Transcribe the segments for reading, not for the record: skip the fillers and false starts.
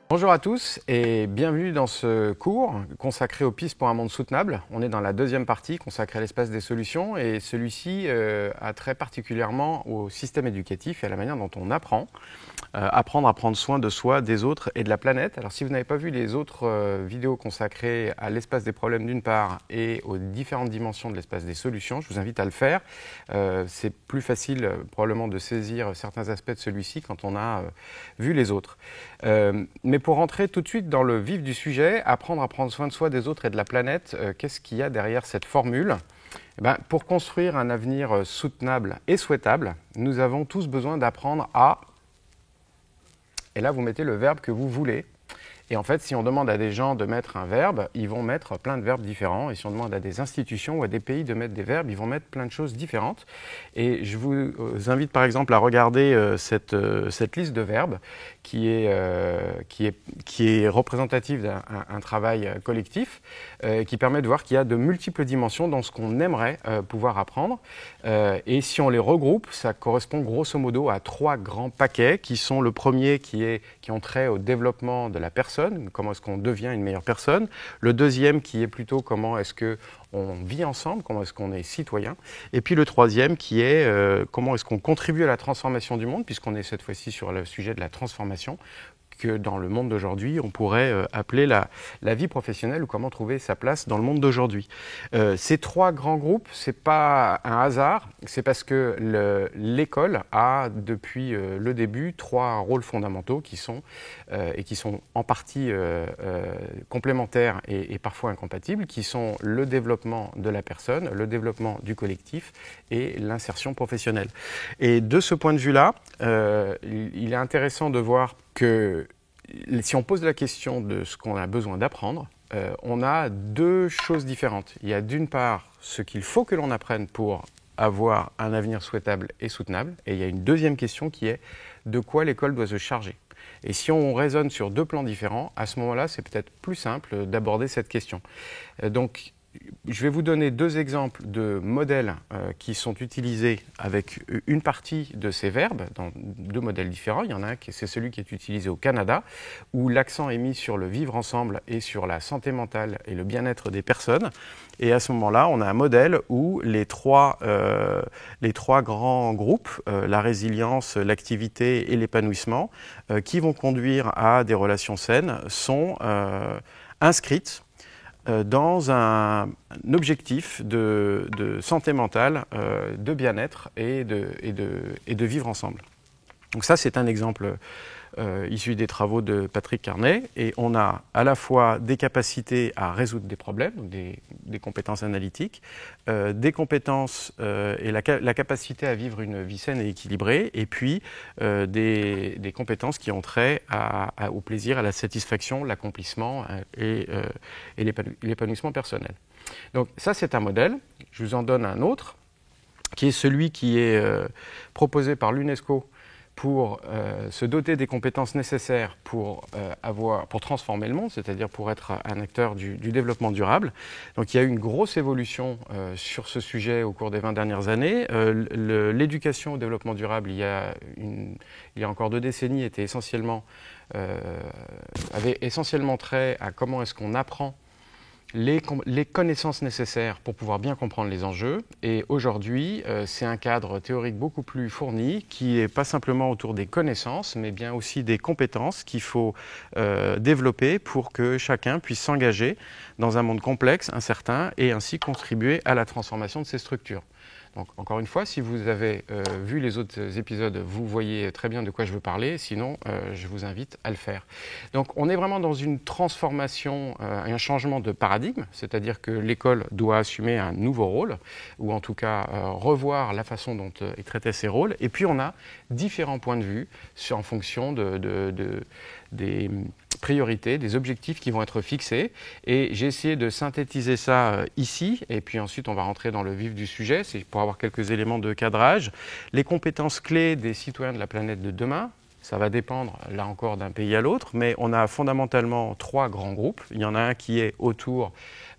Bonjour à tous et bienvenue dans ce cours consacré aux pistes pour un monde soutenable. On est dans la deuxième partie consacrée à l'espace des solutions et celui-ci a trait particulièrement au système éducatif et à la manière dont on apprend. Apprendre à prendre soin de soi, des autres et de la planète. Alors si vous n'avez pas vu les autres vidéos consacrées à l'espace des problèmes d'une part et aux différentes dimensions de l'espace des solutions, je vous invite à le faire. C'est plus facile probablement de saisir certains aspects de celui-ci quand on a vu les autres. Mais pour rentrer tout de suite dans le vif du sujet, apprendre à prendre soin de soi, des autres et de la planète, qu'est-ce qu'il y a derrière cette formule ? Pour construire un avenir soutenable et souhaitable, nous avons tous besoin d'apprendre à... Et là, vous mettez le verbe que vous voulez. Et en fait, si on demande à des gens de mettre un verbe, ils vont mettre plein de verbes différents. Et si on demande à des institutions ou à des pays de mettre des verbes, ils vont mettre plein de choses différentes. Et je vous invite par exemple à regarder cette liste de verbes qui est représentative d'un travail collectif, qui permet de voir qu'il y a de multiples dimensions dans ce qu'on aimerait pouvoir apprendre. Et si on les regroupe, ça correspond grosso modo à 3 grands paquets qui sont le premier qui ont trait au développement de la personne, comment est-ce qu'on devient une meilleure personne. Le deuxième qui est plutôt comment est-ce qu'on vit ensemble, comment est-ce qu'on est citoyen. Et puis le troisième qui est comment est-ce qu'on contribue à la transformation du monde, puisqu'on est cette fois-ci sur le sujet de la transformation, que dans le monde d'aujourd'hui, on pourrait appeler la vie professionnelle ou comment trouver sa place dans le monde d'aujourd'hui. Ces 3 grands groupes, ce n'est pas un hasard, c'est parce que l'école a depuis le début 3 rôles fondamentaux qui sont en partie complémentaires et parfois incompatibles, qui sont le développement de la personne, le développement du collectif et l'insertion professionnelle. Et de ce point de vue-là, il est intéressant de voir que si on pose la question de ce qu'on a besoin d'apprendre, on a 2 choses différentes. Il y a d'une part ce qu'il faut que l'on apprenne pour avoir un avenir souhaitable et soutenable, et il y a une deuxième question qui est de quoi l'école doit se charger. Et si on raisonne sur 2 plans différents, à ce moment-là, c'est peut-être plus simple d'aborder cette question. Donc, je vais vous donner 2 exemples de modèles qui sont utilisés avec une partie de ces verbes, dans 2 modèles différents. Il y en a un, c'est celui qui est utilisé au Canada, où l'accent est mis sur le vivre ensemble et sur la santé mentale et le bien-être des personnes. Et à ce moment-là, on a un modèle où les 3 grands groupes, la résilience, l'activité et l'épanouissement, qui vont conduire à des relations saines, sont inscrites dans un objectif de santé mentale, de bien-être et de vivre ensemble. Donc ça, c'est un exemple issu des travaux de Patrick Carney, et on a à la fois des capacités à résoudre des problèmes, donc des compétences analytiques, des compétences et la capacité à vivre une vie saine et équilibrée, et puis des compétences qui ont trait au plaisir, à la satisfaction, l'accomplissement et l'épanouissement personnel. Donc ça, c'est un modèle. Je vous en donne un autre, qui est celui qui est proposé par l'UNESCO pour se doter des compétences nécessaires pour transformer le monde, c'est-à-dire pour être un acteur du développement durable. Donc il y a eu une grosse évolution sur ce sujet au cours des 20 dernières années. L'éducation au développement durable, il y a encore 2 décennies, avait essentiellement trait à comment est-ce qu'on apprend les connaissances nécessaires pour pouvoir bien comprendre les enjeux. Et aujourd'hui, c'est un cadre théorique beaucoup plus fourni qui n'est pas simplement autour des connaissances, mais bien aussi des compétences qu'il faut développer pour que chacun puisse s'engager dans un monde complexe, incertain, et ainsi contribuer à la transformation de ces structures. Donc, encore une fois, si vous avez vu les autres épisodes, vous voyez très bien de quoi je veux parler. Sinon, je vous invite à le faire. Donc, on est vraiment dans une transformation, un changement de paradigme, c'est-à-dire que l'école doit assumer un nouveau rôle, ou en tout cas revoir la façon dont il traitait ses rôles. Et puis, on a différents points de vue en fonction des priorités, des objectifs qui vont être fixés. Et j'ai essayé de synthétiser ça ici, et puis ensuite on va rentrer dans le vif du sujet, c'est pour avoir quelques éléments de cadrage. Les compétences clés des citoyens de la planète de demain, Ça va dépendre, là encore, d'un pays à l'autre, mais on a fondamentalement 3 grands groupes. Il y en a un qui est autour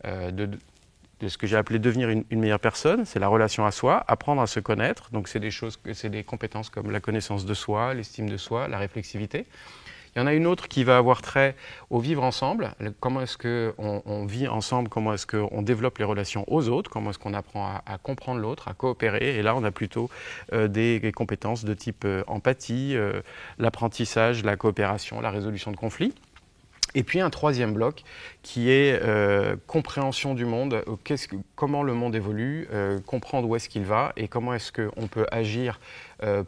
de ce que j'ai appelé devenir une meilleure personne, c'est la relation à soi, apprendre à se connaître. Donc c'est des compétences comme la connaissance de soi, l'estime de soi, la réflexivité. Il y en a une autre qui va avoir trait au vivre ensemble. Comment est-ce qu'on vit ensemble? Comment est-ce qu'on développe les relations aux autres? Comment est-ce qu'on apprend à comprendre l'autre, à coopérer? Et là, on a plutôt des compétences de type empathie, l'apprentissage, la coopération, la résolution de conflits. Et puis un troisième bloc qui est compréhension du monde, comment le monde évolue, comprendre où est-ce qu'il va et comment est-ce qu'on peut agir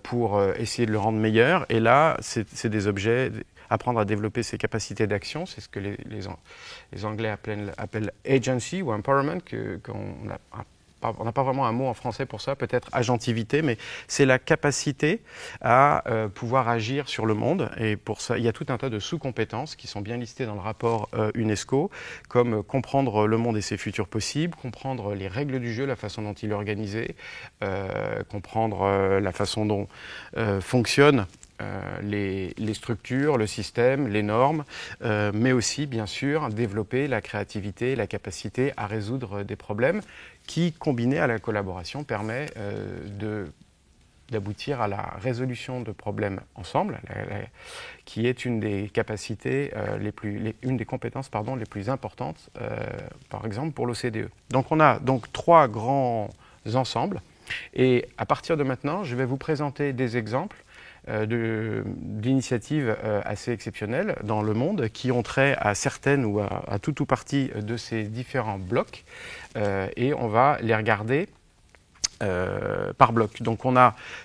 pour essayer de le rendre meilleur. Et là, c'est des objets, apprendre à développer ses capacités d'action, c'est ce que les Anglais appellent agency ou empowerment, on n'a pas vraiment un mot en français pour ça, peut-être agentivité, mais c'est la capacité à pouvoir agir sur le monde. Et pour ça, il y a tout un tas de sous-compétences qui sont bien listées dans le rapport UNESCO, comme comprendre le monde et ses futurs possibles, comprendre les règles du jeu, la façon dont il est organisé, comprendre la façon dont fonctionnent les structures, le système, les normes, mais aussi, bien sûr, développer la créativité, la capacité à résoudre des problèmes qui, combinés à la collaboration, permet d'aboutir à la résolution de problèmes ensemble, qui est une des capacités, une des compétences les plus importantes, par exemple, pour l'OCDE. Donc on a donc 3 grands ensembles, et à partir de maintenant, je vais vous présenter des exemples d'initiatives assez exceptionnelles dans le monde qui ont trait à certaines ou à tout ou partie de ces différents blocs et on va les regarder par bloc. Donc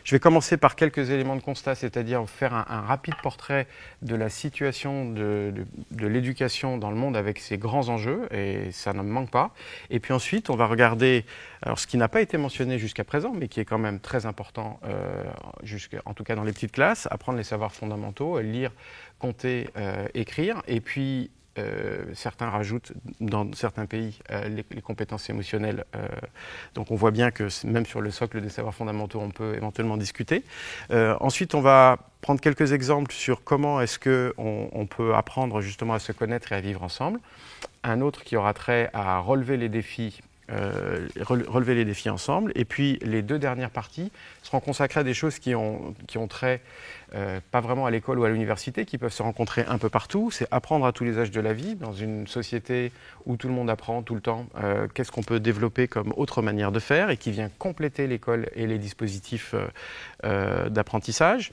je vais commencer par quelques éléments de constat, c'est-à-dire faire un rapide portrait de la situation de l'éducation dans le monde avec ses grands enjeux, et ça ne me manque pas. Et puis ensuite, on va regarder ce qui n'a pas été mentionné jusqu'à présent, mais qui est quand même très important, en tout cas dans les petites classes, apprendre les savoirs fondamentaux, lire, compter, écrire, et puis certains rajoutent dans certains pays les compétences émotionnelles. Donc on voit bien que même sur le socle des savoirs fondamentaux, on peut éventuellement discuter. Ensuite, on va prendre quelques exemples sur comment est-ce qu'on peut apprendre justement à se connaître et à vivre ensemble. Un autre qui aura trait à relever les défis ensemble. Et puis les 2 dernières parties seront consacrées à des choses qui ont trait pas vraiment à l'école ou à l'université, qui peuvent se rencontrer un peu partout. C'est apprendre à tous les âges de la vie, dans une société où tout le monde apprend tout le temps. Qu'est-ce qu'on peut développer comme autre manière de faire et qui vient compléter l'école et les dispositifs d'apprentissage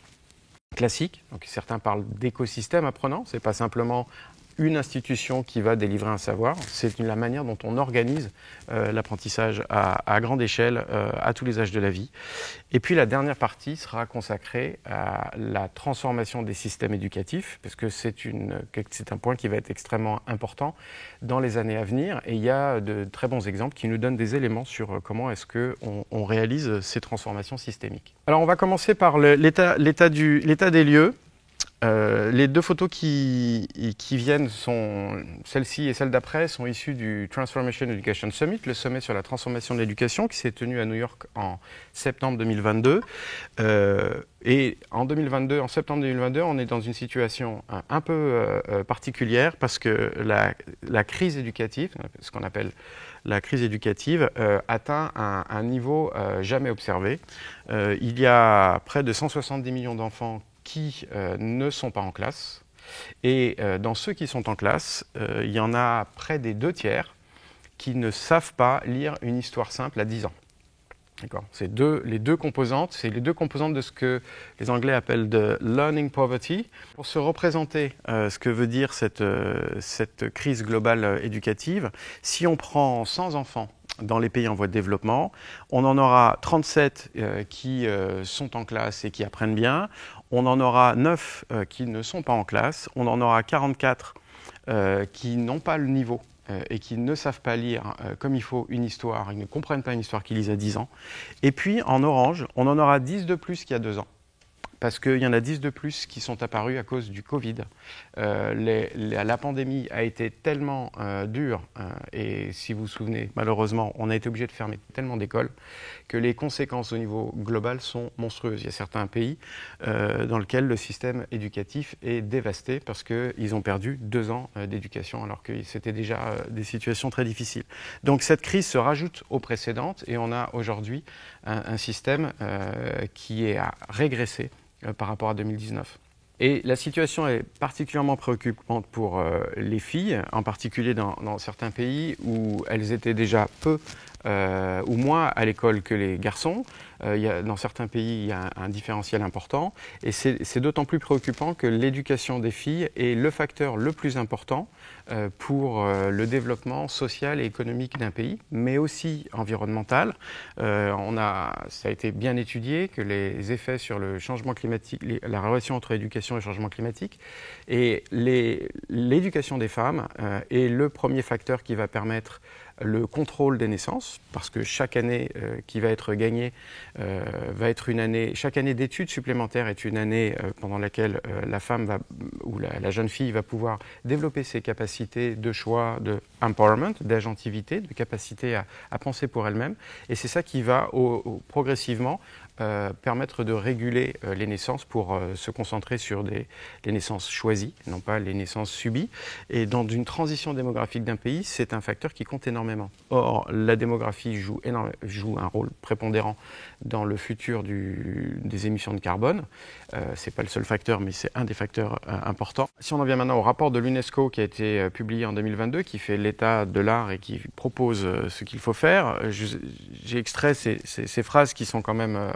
classiques. Donc certains parlent d'écosystème apprenant, c'est pas simplement une institution qui va délivrer un savoir, c'est la manière dont on organise l'apprentissage à grande échelle, à tous les âges de la vie. Et puis la dernière partie sera consacrée à la transformation des systèmes éducatifs, parce que c'est un point qui va être extrêmement important dans les années à venir, et il y a de très bons exemples qui nous donnent des éléments sur comment est-ce qu'on réalise ces transformations systémiques. Alors on va commencer par l'état des lieux. Les 2 photos qui viennent, celle-ci et celle d'après, sont issues du Transformation Education Summit, le sommet sur la transformation de l'éducation qui s'est tenu à New York en septembre 2022. Et en septembre 2022, on est dans une situation un peu particulière parce que la crise éducative, ce qu'on appelle la crise éducative, atteint un niveau jamais observé. Il y a près de 170 millions d'enfants qui ne sont pas en classe. Et dans ceux qui sont en classe, il y en a près des 2 tiers qui ne savent pas lire une histoire simple à 10 ans. D'accord. C'est les deux composantes de ce que les Anglais appellent de learning poverty. Pour se représenter ce que veut dire cette crise globale éducative, si on prend 100 enfants dans les pays en voie de développement, on en aura 37 qui sont en classe et qui apprennent bien, on en aura 9 qui ne sont pas en classe, on en aura 44 qui n'ont pas le niveau et qui ne savent pas lire comme il faut une histoire, ils ne comprennent pas une histoire qu'ils lisent à 10 ans. Et puis en orange, on en aura 10 de plus qu'il y a 2 ans. parce qu'il y en a 10 de plus qui sont apparus à cause du Covid. La pandémie a été tellement dure, et si vous vous souvenez, malheureusement, on a été obligé de fermer tellement d'écoles, que les conséquences au niveau global sont monstrueuses. Il y a certains pays dans lesquels le système éducatif est dévasté parce qu'ils ont perdu 2 ans d'éducation, alors que c'était déjà des situations très difficiles. Donc cette crise se rajoute aux précédentes, et on a aujourd'hui un système qui est à régresser par rapport à 2019. Et la situation est particulièrement préoccupante pour les filles, en particulier dans certains pays où elles étaient déjà peu ou moins à l'école que les garçons. Dans certains pays, il y a un différentiel important, et c'est d'autant plus préoccupant que l'éducation des filles est le facteur le plus important pour le développement social et économique d'un pays, mais aussi environnemental. Ça a été bien étudié que les effets sur le changement climatique, la relation entre éducation et changement climatique, et l'éducation des femmes est le premier facteur qui va permettre le contrôle des naissances, parce que chaque année qui va être gagnée chaque année d'études supplémentaires est une année pendant laquelle la femme ou la jeune fille va pouvoir développer ses capacités de choix, de empowerment, d'agentivité, de capacité à penser pour elle-même. Et c'est ça qui va progressivement permettre de réguler les naissances pour se concentrer sur les naissances choisies, non pas les naissances subies. Et dans une transition démographique d'un pays, c'est un facteur qui compte énormément. Or, la démographie joue un rôle prépondérant dans le futur des émissions de carbone. Ce n'est pas le seul facteur, mais c'est un des facteurs importants. Si on en vient maintenant au rapport de l'UNESCO qui a été publié en 2022, qui fait l'état de l'art et qui propose ce qu'il faut faire, j'ai extrait ces phrases qui sont quand même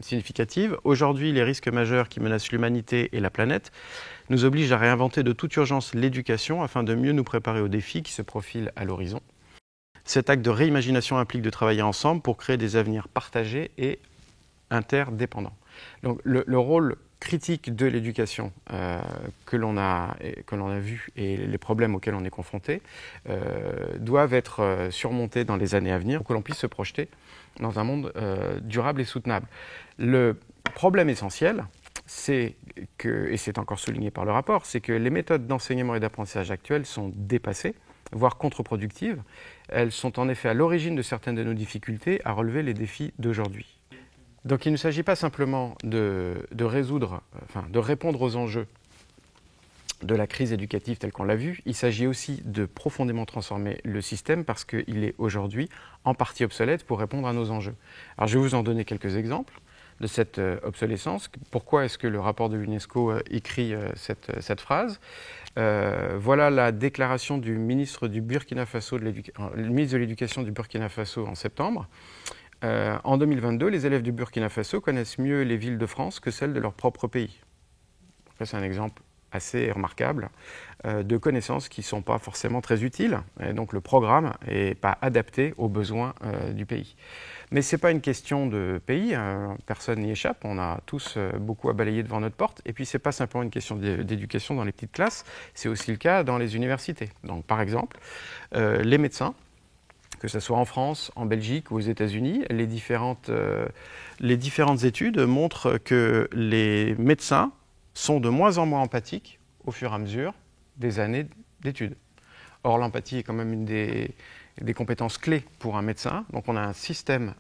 significatives. Aujourd'hui, les risques majeurs qui menacent l'humanité et la planète nous obligent à réinventer de toute urgence l'éducation afin de mieux nous préparer aux défis qui se profilent à l'horizon. Cet acte de réimagination implique de travailler ensemble pour créer des avenirs partagés et interdépendants. Donc le rôle critique de l'éducation que l'on a vu et les problèmes auxquels on est confronté doivent être surmontés dans les années à venir pour que l'on puisse se projeter dans un monde durable et soutenable. Le problème essentiel, c'est que, et c'est encore souligné par le rapport, c'est que les méthodes d'enseignement et d'apprentissage actuelles sont dépassées, voire contre-productives. Elles sont en effet à l'origine de certaines de nos difficultés à relever les défis d'aujourd'hui. Donc il ne s'agit pas simplement de répondre aux enjeux de la crise éducative telle qu'on l'a vu, il s'agit aussi de profondément transformer le système parce qu'il est aujourd'hui en partie obsolète pour répondre à nos enjeux. Alors je vais vous en donner quelques exemples de cette obsolescence. Pourquoi est-ce que le rapport de l'UNESCO écrit cette phrase ? Voilà la déclaration du ministre du Burkina Faso, le ministre de l'Éducation du Burkina Faso en septembre. En 2022, les élèves du Burkina Faso connaissent mieux les villes de France que celles de leur propre pays. C'est un exemple assez remarquable de connaissances qui ne sont pas forcément très utiles. Et donc le programme n'est pas adapté aux besoins du pays. Mais ce n'est pas une question de pays, personne n'y échappe, on a tous beaucoup à balayer devant notre porte. Et puis ce n'est pas simplement une question d'éducation dans les petites classes, c'est aussi le cas dans les universités. Donc par exemple, les médecins, que ce soit en France, en Belgique ou aux États-Unis, les différentes études montrent que les médecins sont de moins en moins empathiques au fur et à mesure des années d'études. Or, l'empathie est quand même une des compétences clés pour un médecin. Donc, on a un système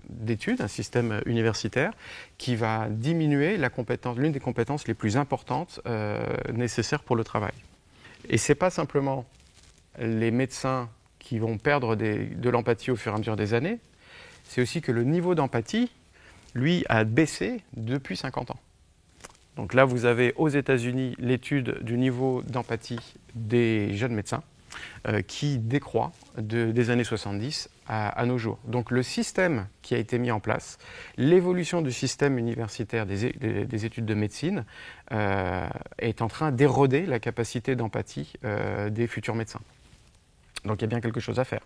d'études, un système universitaire qui va diminuer l'une des compétences les plus importantes nécessaires pour le travail. Et ce n'est pas simplement les médecins qui vont perdre de l'empathie au fur et à mesure des années, c'est aussi que le niveau d'empathie, lui, a baissé depuis 50 ans. Donc là, vous avez aux États-Unis l'étude du niveau d'empathie des jeunes médecins qui décroît des années 70 à nos jours. Donc le système qui a été mis en place, l'évolution du système universitaire des études de médecine est en train d'éroder la capacité d'empathie des futurs médecins. Donc il y a bien quelque chose à faire.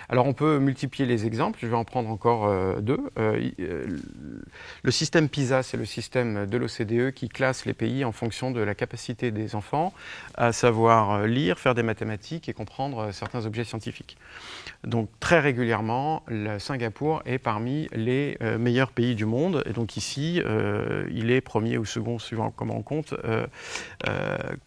Alors on peut multiplier les exemples, je vais en prendre encore deux. Le système PISA, c'est le système de l'OCDE qui classe les pays en fonction de la capacité des enfants à savoir lire, faire des mathématiques et comprendre certains objets scientifiques. Donc très régulièrement, le Singapour est parmi les meilleurs pays du monde. Et donc ici, il est premier ou second, suivant comment on compte,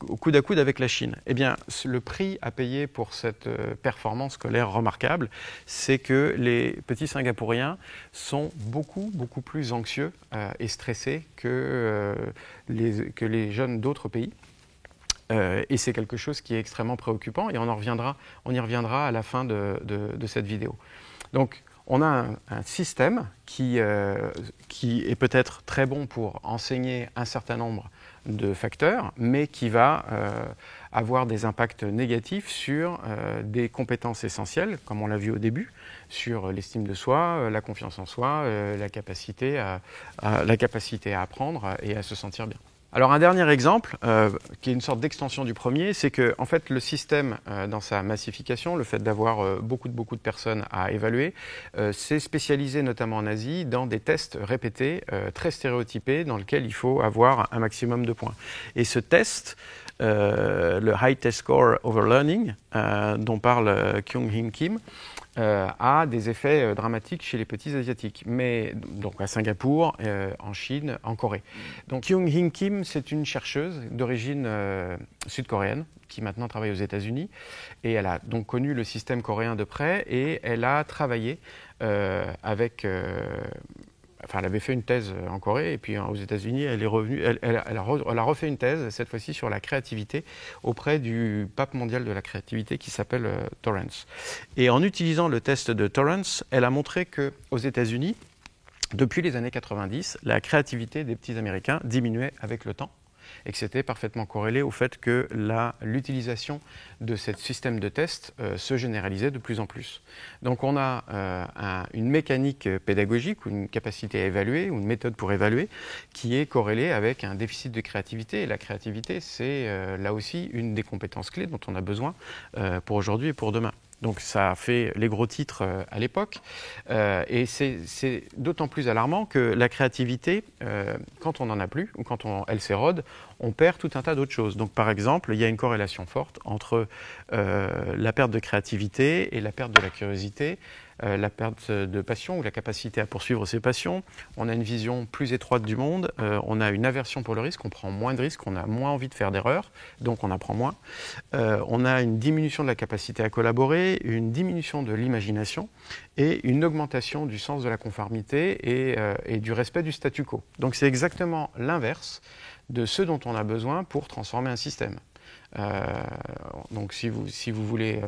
au coude à coude avec la Chine. Eh bien, le prix à payer pour cette performance scolaire remarquable, c'est que les petits Singapouriens sont beaucoup plus anxieux et stressés que les jeunes d'autres pays. Et c'est quelque chose qui est extrêmement préoccupant et on y reviendra à la fin de cette vidéo. Donc, on a un système qui est peut-être très bon pour enseigner un certain nombre de facteurs, mais qui va avoir des impacts négatifs sur des compétences essentielles, comme on l'a vu au début, sur l'estime de soi, la confiance en soi, la capacité à apprendre et à se sentir bien. Alors un dernier exemple, qui est une sorte d'extension du premier, c'est que en fait, le système, dans sa massification, le fait d'avoir beaucoup de personnes à évaluer, s'est spécialisé notamment en Asie dans des tests répétés, très stéréotypés, dans lesquels il faut avoir un maximum de points. Et ce test, le High Test Score Overlearning, dont parle Kyung-Hin Kim, a des effets dramatiques chez les petits asiatiques, mais donc à Singapour, en Chine, en Corée. Donc Kyung-Hin Kim, c'est une chercheuse d'origine sud-coréenne qui maintenant travaille aux États-Unis et elle a donc connu le système coréen de près et elle a travaillé avec enfin, elle avait fait une thèse en Corée et puis aux États-Unis, elle est revenue. Elle a refait une thèse cette fois-ci sur la créativité auprès du pape mondial de la créativité qui s'appelle Torrance. Et en utilisant le test de Torrance, elle a montré que aux États-Unis, depuis les années 90, la créativité des petits Américains diminuait avec le temps. Et que c'était parfaitement corrélé au fait que l'utilisation de ce système de test se généralisait de plus en plus. Donc on a une mécanique pédagogique ou une capacité à évaluer ou une méthode pour évaluer qui est corrélée avec un déficit de créativité. Et la créativité, c'est là aussi une des compétences clés dont on a besoin pour aujourd'hui et pour demain. Donc ça a fait les gros titres à l'époque et c'est d'autant plus alarmant que la créativité, quand on n'en a plus ou quand elle s'érode, on perd tout un tas d'autres choses. Donc par exemple, il y a une corrélation forte entre la perte de créativité et la perte de la curiosité, la perte de passion ou la capacité à poursuivre ses passions. On a une vision plus étroite du monde, on a une aversion pour le risque, on prend moins de risques, on a moins envie de faire d'erreurs, donc on apprend moins. On a une diminution de la capacité à collaborer, une diminution de l'imagination et une augmentation du sens de la conformité et du respect du statu quo. Donc c'est exactement l'inverse de ce dont on a besoin pour transformer un système. Donc si vous voulez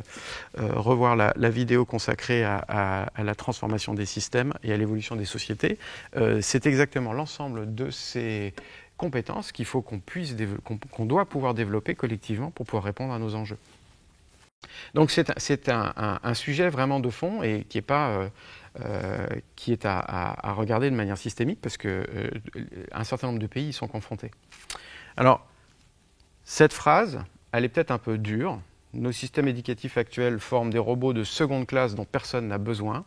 revoir la vidéo consacrée à la transformation des systèmes et à l'évolution des sociétés, c'est exactement l'ensemble de ces compétences qu'il faut qu'on doit pouvoir développer collectivement pour pouvoir répondre à nos enjeux. Donc c'est un sujet vraiment de fond et qui est à regarder de manière systémique parce qu'un certain nombre de pays y sont confrontés. Alors, cette phrase, elle est peut-être un peu dure. Nos systèmes éducatifs actuels forment des robots de seconde classe dont personne n'a besoin,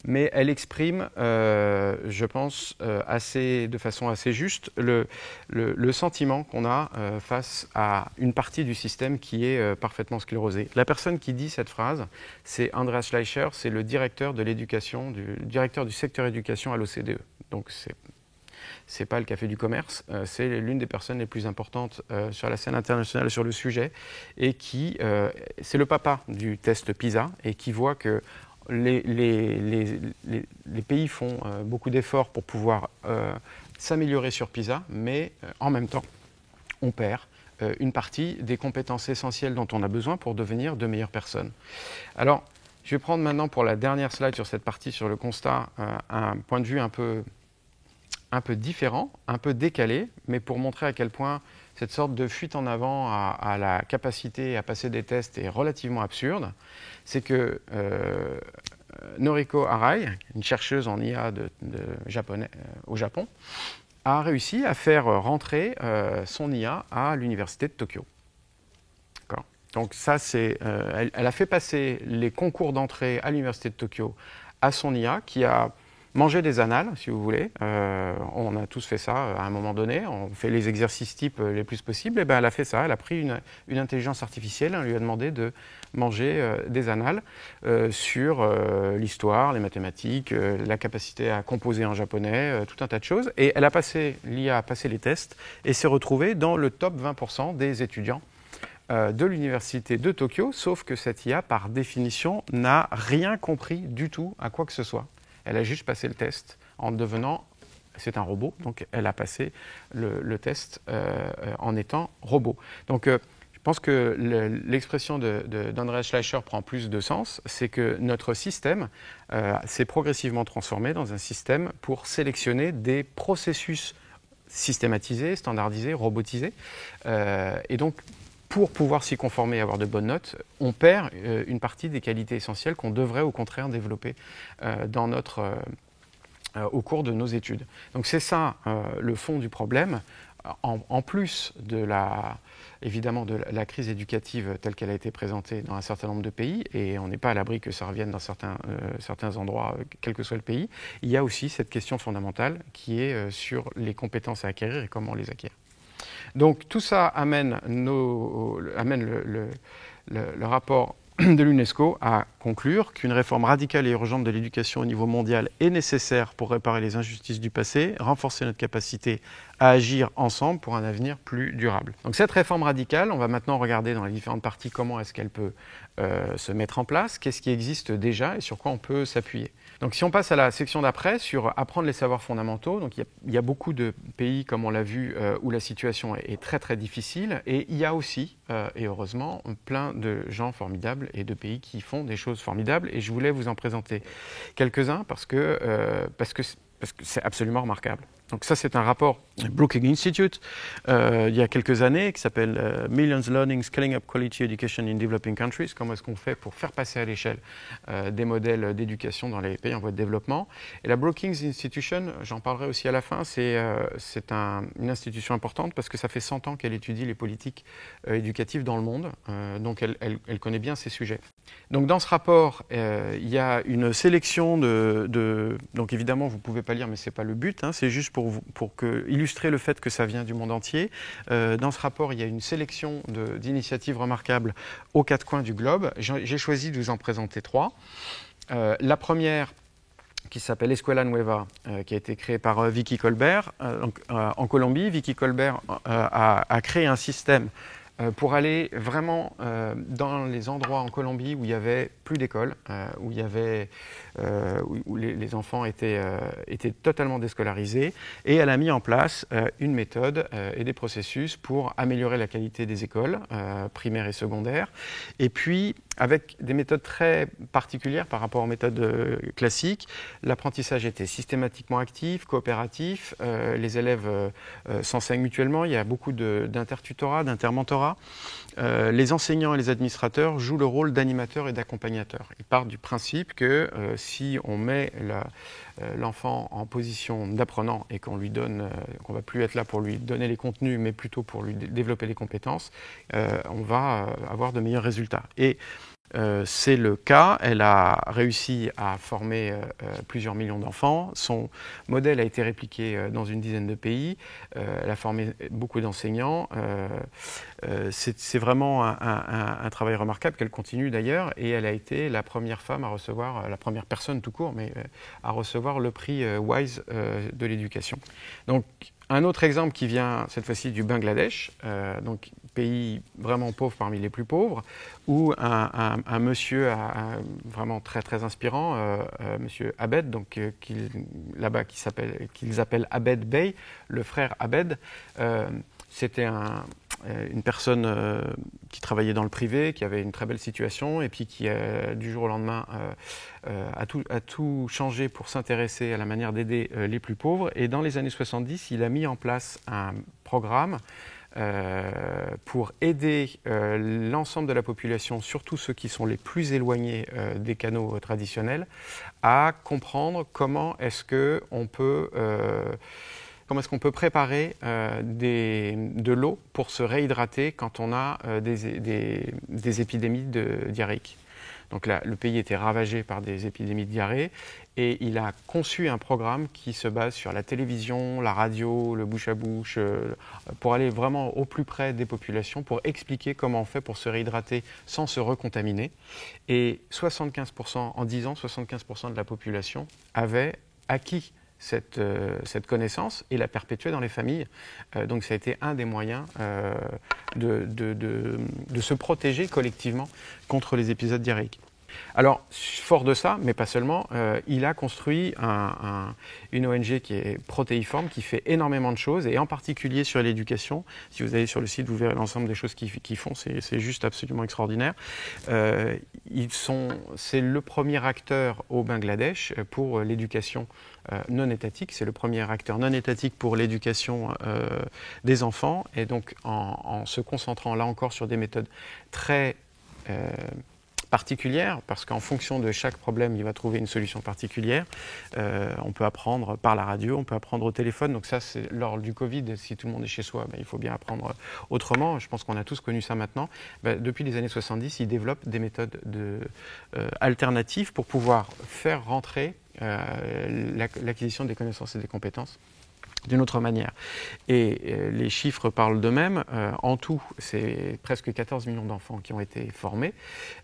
mais elle exprime, je pense, de façon assez juste, le sentiment qu'on a face à une partie du système qui est parfaitement sclérosée. La personne qui dit cette phrase, c'est Andreas Schleicher, c'est le directeur de l'éducation, directeur du secteur éducation à l'OCDE. Donc c'est pas le café du commerce, c'est l'une des personnes les plus importantes sur la scène internationale sur le sujet et c'est le papa du test PISA et qui voit que les pays font beaucoup d'efforts pour pouvoir s'améliorer sur PISA, mais en même temps, on perd une partie des compétences essentielles dont on a besoin pour devenir de meilleures personnes. Alors, je vais prendre maintenant pour la dernière slide sur cette partie, sur le constat, un point de vue un peu différent, un peu décalé, mais pour montrer à quel point cette sorte de fuite en avant à la capacité à passer des tests est relativement absurde. C'est que Noriko Arai, une chercheuse en IA au Japon, a réussi à faire rentrer son IA à l'université de Tokyo. Donc ça, elle a fait passer les concours d'entrée à l'Université de Tokyo à son IA, qui a mangé des annales, si vous voulez. On a tous fait ça à un moment donné. On fait les exercices types les plus possibles. Et ben, elle a fait ça. Elle a pris une intelligence artificielle. On lui a demandé de manger des annales sur l'histoire, les mathématiques, la capacité à composer en japonais, tout un tas de choses. Et l'IA a passé les tests et s'est retrouvée dans le top 20% des étudiants de l'université de Tokyo, sauf que cette IA, par définition, n'a rien compris du tout à quoi que ce soit. Elle a juste passé le test en devenant, c'est un robot, donc elle a passé le test en étant robot. Donc je pense que l'expression d'Andreas Schleicher prend plus de sens, c'est que notre système s'est progressivement transformé dans un système pour sélectionner des processus systématisés, standardisés, robotisés, et donc pour pouvoir s'y conformer et avoir de bonnes notes, on perd une partie des qualités essentielles qu'on devrait au contraire développer au cours de nos études. Donc c'est ça le fond du problème, en plus évidemment de la crise éducative telle qu'elle a été présentée dans un certain nombre de pays, et on n'est pas à l'abri que ça revienne dans certains endroits, quel que soit le pays. Il y a aussi cette question fondamentale qui est sur les compétences à acquérir et comment on les acquiert. Donc tout ça amène le rapport de l'UNESCO à conclure qu'une réforme radicale et urgente de l'éducation au niveau mondial est nécessaire pour réparer les injustices du passé, renforcer notre capacité à agir ensemble pour un avenir plus durable. Donc cette réforme radicale, on va maintenant regarder dans les différentes parties comment est-ce qu'elle peut se mettre en place, qu'est-ce qui existe déjà et sur quoi on peut s'appuyer. Donc si on passe à la section d'après, sur apprendre les savoirs fondamentaux, donc il y a beaucoup de pays, comme on l'a vu, où la situation est très très difficile, et il y a aussi, et heureusement, plein de gens formidables et de pays qui font des choses formidables, et je voulais vous en présenter quelques-uns parce que c'est absolument remarquable. Donc ça, c'est un rapport Brookings Institute il y a quelques années qui s'appelle Millions Learning, Scaling Up Quality Education in Developing Countries. Comment est-ce qu'on fait pour faire passer à l'échelle des modèles d'éducation dans les pays en voie de développement. Et la Brookings Institution, j'en parlerai aussi à la fin, c'est une institution importante parce que ça fait 100 ans qu'elle étudie les politiques éducatives dans le monde. Donc elle connaît bien ces sujets. Donc dans ce rapport, il y a une sélection donc évidemment, vous ne pouvez pas lire, mais ce n'est pas le but, hein, c'est juste pour illustrer le fait que ça vient du monde entier. Dans ce rapport, il y a une sélection d'initiatives remarquables aux quatre coins du globe. J'ai choisi de vous en présenter 3. La première, qui s'appelle Escuela Nueva, qui a été créée par Vicky Colbert. En Colombie, Vicky Colbert a créé un système pour aller vraiment dans les endroits en Colombie où il n'y avait plus d'école, où les enfants étaient totalement déscolarisés, et elle a mis en place une méthode et des processus pour améliorer la qualité des écoles primaires et secondaires, et puis avec des méthodes très particulières par rapport aux méthodes classiques. L'apprentissage était systématiquement actif, coopératif, les élèves s'enseignent mutuellement, il y a beaucoup d'intertutorat, d'intermentorat. Les enseignants et les administrateurs jouent le rôle d'animateurs et d'accompagnateurs. Ils partent du principe que si on met l'enfant en position d'apprenant et qu'on ne va plus être là pour lui donner les contenus, mais plutôt pour lui développer les compétences, on va avoir de meilleurs résultats. Et c'est le cas. Elle a réussi à former plusieurs millions d'enfants. Son modèle a été répliqué dans une dizaine de pays. Elle a formé beaucoup d'enseignants. C'est vraiment un travail remarquable qu'elle continue d'ailleurs. Et elle a été la première femme à recevoir, la première personne tout court, mais à recevoir le prix WISE de l'éducation. Donc, un autre exemple qui vient cette fois-ci du Bangladesh, donc pays vraiment pauvre parmi les plus pauvres, où un monsieur vraiment très très inspirant, monsieur Abed, donc là-bas qu'ils appellent Abed Bey, le frère Abed. C'était une personne qui travaillait dans le privé, qui avait une très belle situation et puis qui, du jour au lendemain, a tout changé pour s'intéresser à la manière d'aider les plus pauvres. Et dans les années 70, il a mis en place un programme pour aider l'ensemble de la population, surtout ceux qui sont les plus éloignés des canaux traditionnels, à comprendre comment est-ce qu'on peut comment est-ce qu'on peut préparer de l'eau pour se réhydrater quand on a des épidémies diarrhéiques. Donc là, le pays était ravagé par des épidémies de diarrhée et il a conçu un programme qui se base sur la télévision, la radio, le bouche à bouche, pour aller vraiment au plus près des populations, pour expliquer comment on fait pour se réhydrater sans se recontaminer. Et 75%, en 10 ans, 75% de la population avait acquis cette connaissance et la perpétuer dans les familles. Donc ça a été un des moyens de se protéger collectivement contre les épisodes diarrhéiques. Alors, fort de ça, mais pas seulement, il a construit une ONG qui est protéiforme, qui fait énormément de choses, et en particulier sur l'éducation. Si vous allez sur le site, vous verrez l'ensemble des choses qu'ils font, c'est juste absolument extraordinaire. C'est le premier acteur au Bangladesh pour l'éducation non étatique. C'est le premier acteur non étatique pour l'éducation des enfants, et donc en se concentrant là encore sur des méthodes très particulière, parce qu'en fonction de chaque problème, il va trouver une solution particulière. On peut apprendre par la radio, on peut apprendre au téléphone. Donc ça, c'est lors du Covid, si tout le monde est chez soi, il faut bien apprendre autrement. Je pense qu'on a tous connu ça maintenant. Depuis les années 70, ils développent des méthodes alternatives pour pouvoir faire rentrer l'acquisition des connaissances et des compétences d'une autre manière. Et les chiffres parlent d'eux-mêmes. En tout, c'est presque 14 millions d'enfants qui ont été formés.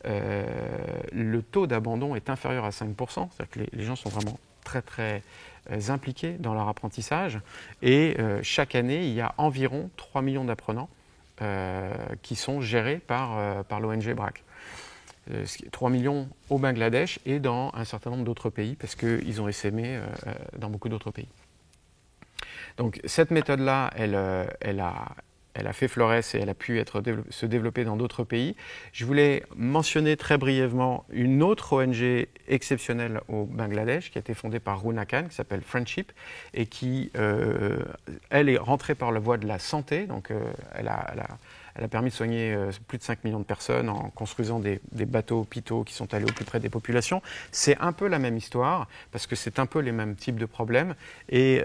Le taux d'abandon est inférieur à 5%, c'est-à-dire que les gens sont vraiment très très impliqués dans leur apprentissage. Et chaque année, il y a environ 3 millions d'apprenants qui sont gérés par l'ONG BRAC. 3 millions au Bangladesh et dans un certain nombre d'autres pays, parce qu'ils ont essaimé dans beaucoup d'autres pays. Donc cette méthode-là, elle a fait florès et elle a pu se développer dans d'autres pays. Je voulais mentionner très brièvement une autre ONG exceptionnelle au Bangladesh qui a été fondée par Runa Khan, qui s'appelle Friendship, et qui, elle, est rentrée par la voie de la santé. Donc elle a permis de soigner plus de 5 millions de personnes en construisant des bateaux hôpitaux qui sont allés au plus près des populations. C'est un peu la même histoire, parce que c'est un peu les mêmes types de problèmes. Et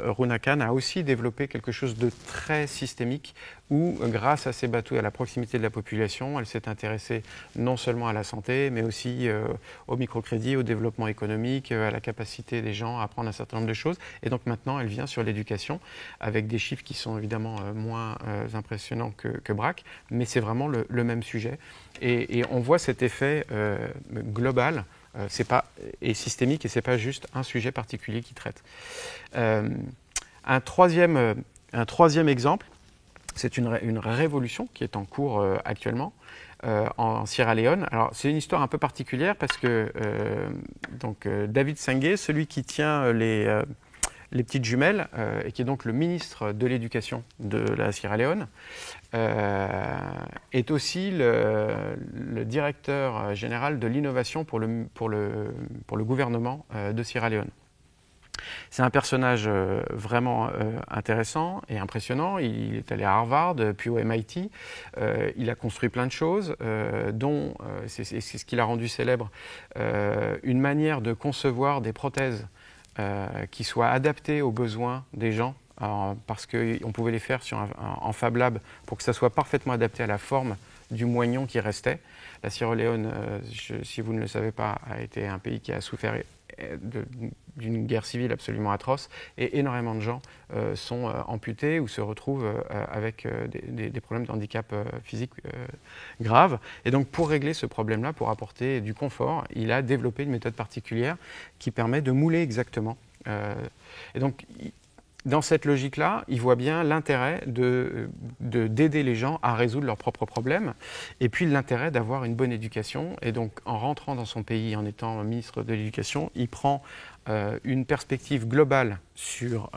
Runa Khan a aussi développé quelque chose de très systémique où, grâce à ces bateaux et à la proximité de la population, elle s'est intéressée non seulement à la santé, mais aussi au microcrédit, au développement économique, à la capacité des gens à apprendre un certain nombre de choses. Et donc maintenant, elle vient sur l'éducation, avec des chiffres qui sont évidemment moins impressionnants que BRAC, mais c'est vraiment le même sujet. Et on voit cet effet global et systémique, et ce n'est pas juste un sujet particulier qui traite. Un troisième exemple, c'est une révolution qui est en cours actuellement en Sierra Leone. Alors, c'est une histoire un peu particulière parce que David Senghé, celui qui tient les petites jumelles et qui est donc le ministre de l'Éducation de la Sierra Leone, est aussi le directeur général de l'innovation pour le gouvernement de Sierra Leone. C'est un personnage vraiment intéressant et impressionnant. Il est allé à Harvard, puis au MIT. Il a construit plein de choses, dont, c'est ce qui l'a rendu célèbre, une manière de concevoir des prothèses qui soient adaptées aux besoins des gens, parce qu'on pouvait les faire en Fab Lab pour que ça soit parfaitement adapté à la forme du moignon qui restait. La Sierra Leone, si vous ne le savez pas, a été un pays qui a souffert d'une guerre civile absolument atroce, et énormément de gens sont amputés ou se retrouvent avec des problèmes de handicap physique graves. Et donc pour régler ce problème-là, pour apporter du confort, il a développé une méthode particulière qui permet de mouler exactement. Et donc dans cette logique-là, il voit bien l'intérêt d'aider les gens à résoudre leurs propres problèmes, et puis l'intérêt d'avoir une bonne éducation. Et donc, en rentrant dans son pays, en étant ministre de l'Éducation, il prend une perspective globale sur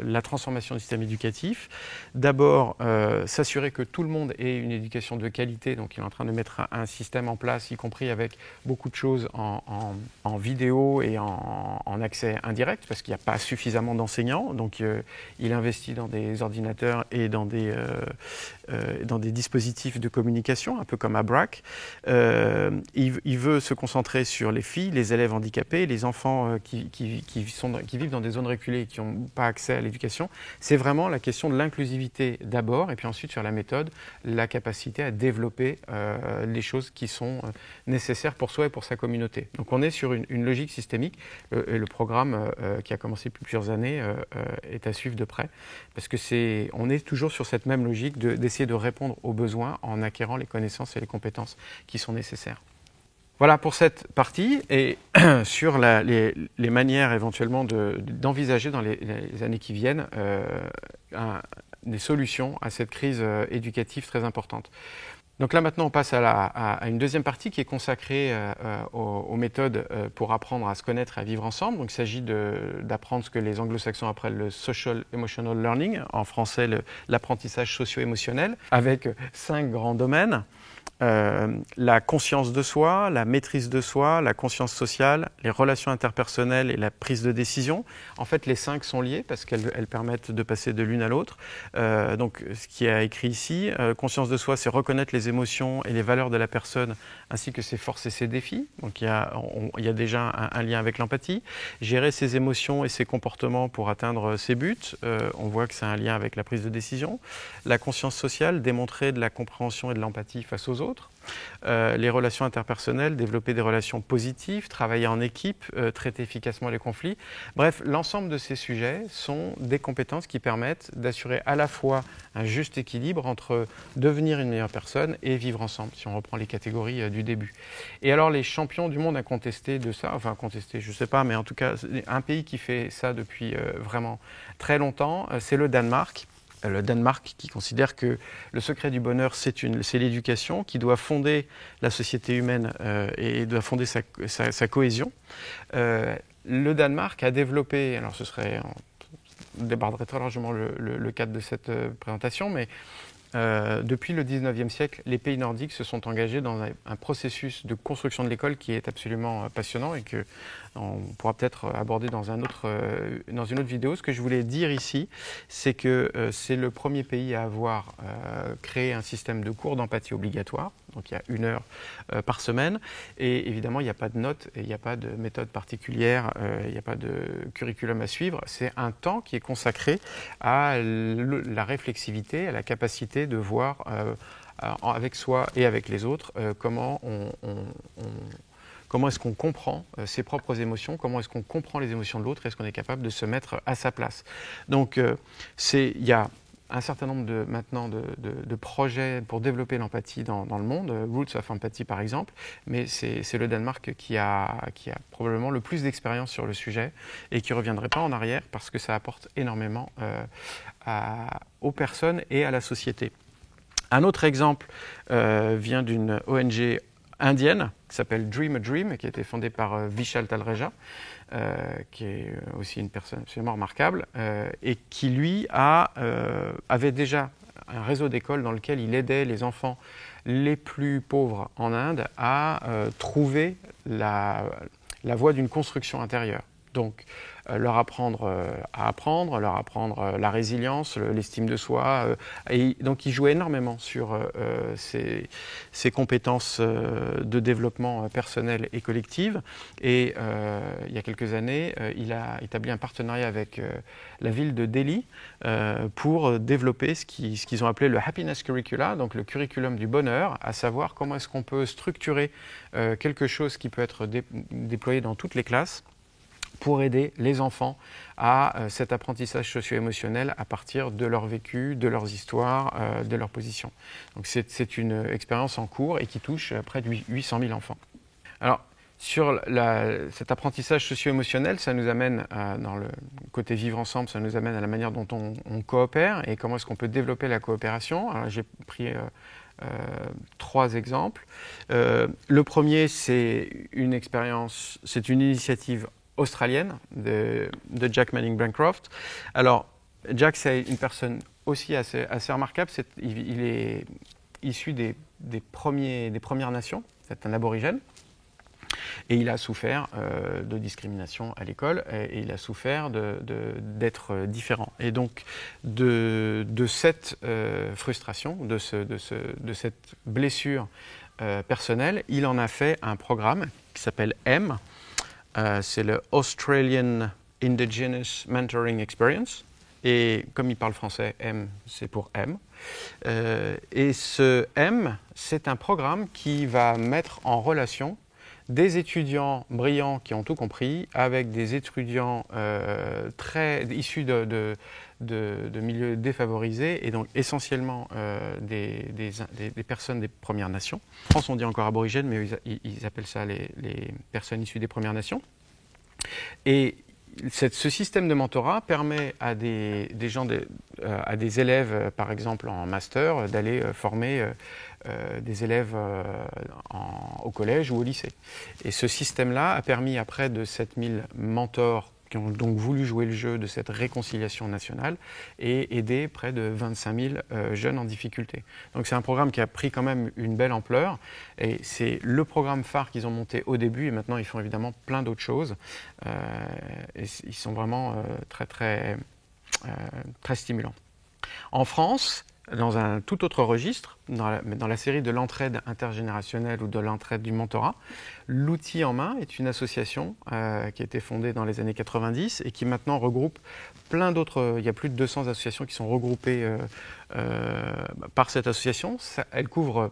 la transformation du système éducatif. D'abord, s'assurer que tout le monde ait une éducation de qualité. Donc, il est en train de mettre un système en place, y compris avec beaucoup de choses en vidéo et en accès indirect, parce qu'il n'y a pas suffisamment d'enseignants. Donc, il investit dans des ordinateurs et dans des dispositifs de communication, un peu comme à BRAC. Il veut se concentrer sur les filles, les élèves handicapés, les enfants qui qui vivent dans des zones reculées et qui n'ont pas accès à l'éducation, c'est vraiment la question de l'inclusivité d'abord, et puis ensuite sur la méthode, la capacité à développer les choses qui sont nécessaires pour soi et pour sa communauté. Donc on est sur une logique systémique, et le programme qui a commencé depuis plusieurs années est à suivre de près, parce que on est toujours sur cette même logique d'essayer de répondre aux besoins en acquérant les connaissances et les compétences qui sont nécessaires. Voilà pour cette partie, et sur les manières éventuellement d'envisager dans les années qui viennent des solutions à cette crise éducative très importante. Donc là maintenant on passe à une deuxième partie qui est consacrée aux méthodes pour apprendre à se connaître et à vivre ensemble. Donc il s'agit d'apprendre ce que les anglo-saxons appellent le social emotional learning, en français l'apprentissage socio-émotionnel, avec 5 grands domaines. La conscience de soi, la maîtrise de soi, la conscience sociale, les relations interpersonnelles et la prise de décision. En fait, les 5 sont liés parce qu'elles permettent de passer de l'une à l'autre. Donc, ce qui est écrit ici, conscience de soi, c'est reconnaître les émotions et les valeurs de la personne, ainsi que ses forces et ses défis. Donc, il y a déjà un lien avec l'empathie. Gérer ses émotions et ses comportements pour atteindre ses buts. On voit que c'est un lien avec la prise de décision. La conscience sociale, démontrer de la compréhension et de l'empathie face aux autres. Les relations interpersonnelles, développer des relations positives, travailler en équipe, traiter efficacement les conflits. Bref, l'ensemble de ces sujets sont des compétences qui permettent d'assurer à la fois un juste équilibre entre devenir une meilleure personne et vivre ensemble, si on reprend les catégories du début. Et alors les champions du monde incontestés de ça, enfin contestés, je ne sais pas, mais en tout cas un pays qui fait ça depuis vraiment très longtemps, c'est le Danemark. Le Danemark qui considère que le secret du bonheur, c'est l'éducation, qui doit fonder la société humaine et doit fonder sa cohésion. Le Danemark a développé, alors on déborderait très largement le cadre de cette présentation, mais depuis le 19e siècle, les pays nordiques se sont engagés dans un processus de construction de l'école qui est absolument passionnant et qu'on pourra peut-être aborder dans une autre vidéo. Ce que je voulais dire ici, c'est que c'est le premier pays à avoir créé un système de cours d'empathie obligatoire. Donc il y a 1 heure par semaine. Et évidemment, il n'y a pas de notes, et il n'y a pas de méthode particulière, il n'y a pas de curriculum à suivre. C'est un temps qui est consacré à la réflexivité, à la capacité de voir avec soi et avec les autres comment est-ce qu'on comprend ses propres émotions, comment est-ce qu'on comprend les émotions de l'autre, est-ce qu'on est capable de se mettre à sa place. Donc il y a un certain nombre maintenant de projets pour développer l'empathie dans le monde, Roots of Empathy par exemple, mais c'est le Danemark qui a probablement le plus d'expérience sur le sujet et qui ne reviendrait pas en arrière parce que ça apporte énormément aux personnes et à la société. Un autre exemple vient d'une ONG indienne qui s'appelle Dream a Dream, qui a été fondée par Vishal Talreja, qui est aussi une personne absolument remarquable, et qui lui avait déjà un réseau d'écoles dans lequel il aidait les enfants les plus pauvres en Inde à trouver la voie d'une construction intérieure. Donc, leur apprendre à apprendre, leur apprendre la résilience, l'estime de soi. Et donc, il jouait énormément sur ces compétences de développement personnel et collectif. Et il y a quelques années, il a établi un partenariat avec la ville de Delhi pour développer ce qu'ils ont appelé le Happiness Curricula, donc le curriculum du bonheur, à savoir comment est-ce qu'on peut structurer quelque chose qui peut être déployé dans toutes les classes pour aider les enfants à cet apprentissage socio-émotionnel à partir de leur vécu, de leurs histoires, de leur position. Donc c'est une expérience en cours et qui touche près de 800 000 enfants. Alors, sur cet apprentissage socio-émotionnel, ça nous amène, dans le côté vivre ensemble, ça nous amène à la manière dont on coopère et comment est-ce qu'on peut développer la coopération. Alors, j'ai pris 3 exemples. Le premier, c'est une initiative australienne de Jack Manning-Bancroft. Alors, Jack, c'est une personne aussi assez remarquable. Il est issu des Premières Nations. C'est un aborigène. Et il a souffert de discrimination à l'école et il a souffert d'être différent. Et donc, de cette frustration, de cette blessure personnelle, il en a fait un programme qui s'appelle M, c'est le Australian Indigenous Mentoring Experience. Et comme il parle français, M, c'est pour M. Et ce M, c'est un programme qui va mettre en relation des étudiants brillants qui ont tout compris avec des étudiants issus de milieux défavorisés et donc essentiellement des personnes des Premières Nations. En France, on dit encore aborigènes, mais ils appellent ça les personnes issues des Premières Nations. Et ce système de mentorat permet à des élèves, par exemple en master, d'aller former des élèves au collège ou au lycée. Et ce système-là a permis à près de 7000 mentors qui ont donc voulu jouer le jeu de cette réconciliation nationale et aider près de 25 000 jeunes en difficulté. Donc c'est un programme qui a pris quand même une belle ampleur et c'est le programme phare qu'ils ont monté au début et maintenant ils font évidemment plein d'autres choses et ils sont vraiment très stimulants. En France, dans un tout autre registre, dans la série de l'entraide intergénérationnelle ou de l'entraide du mentorat, l'outil en main est une association qui a été fondée dans les années 90 et qui maintenant regroupe plein d'autres. Il y a plus de 200 associations qui sont regroupées par cette association. Elle couvre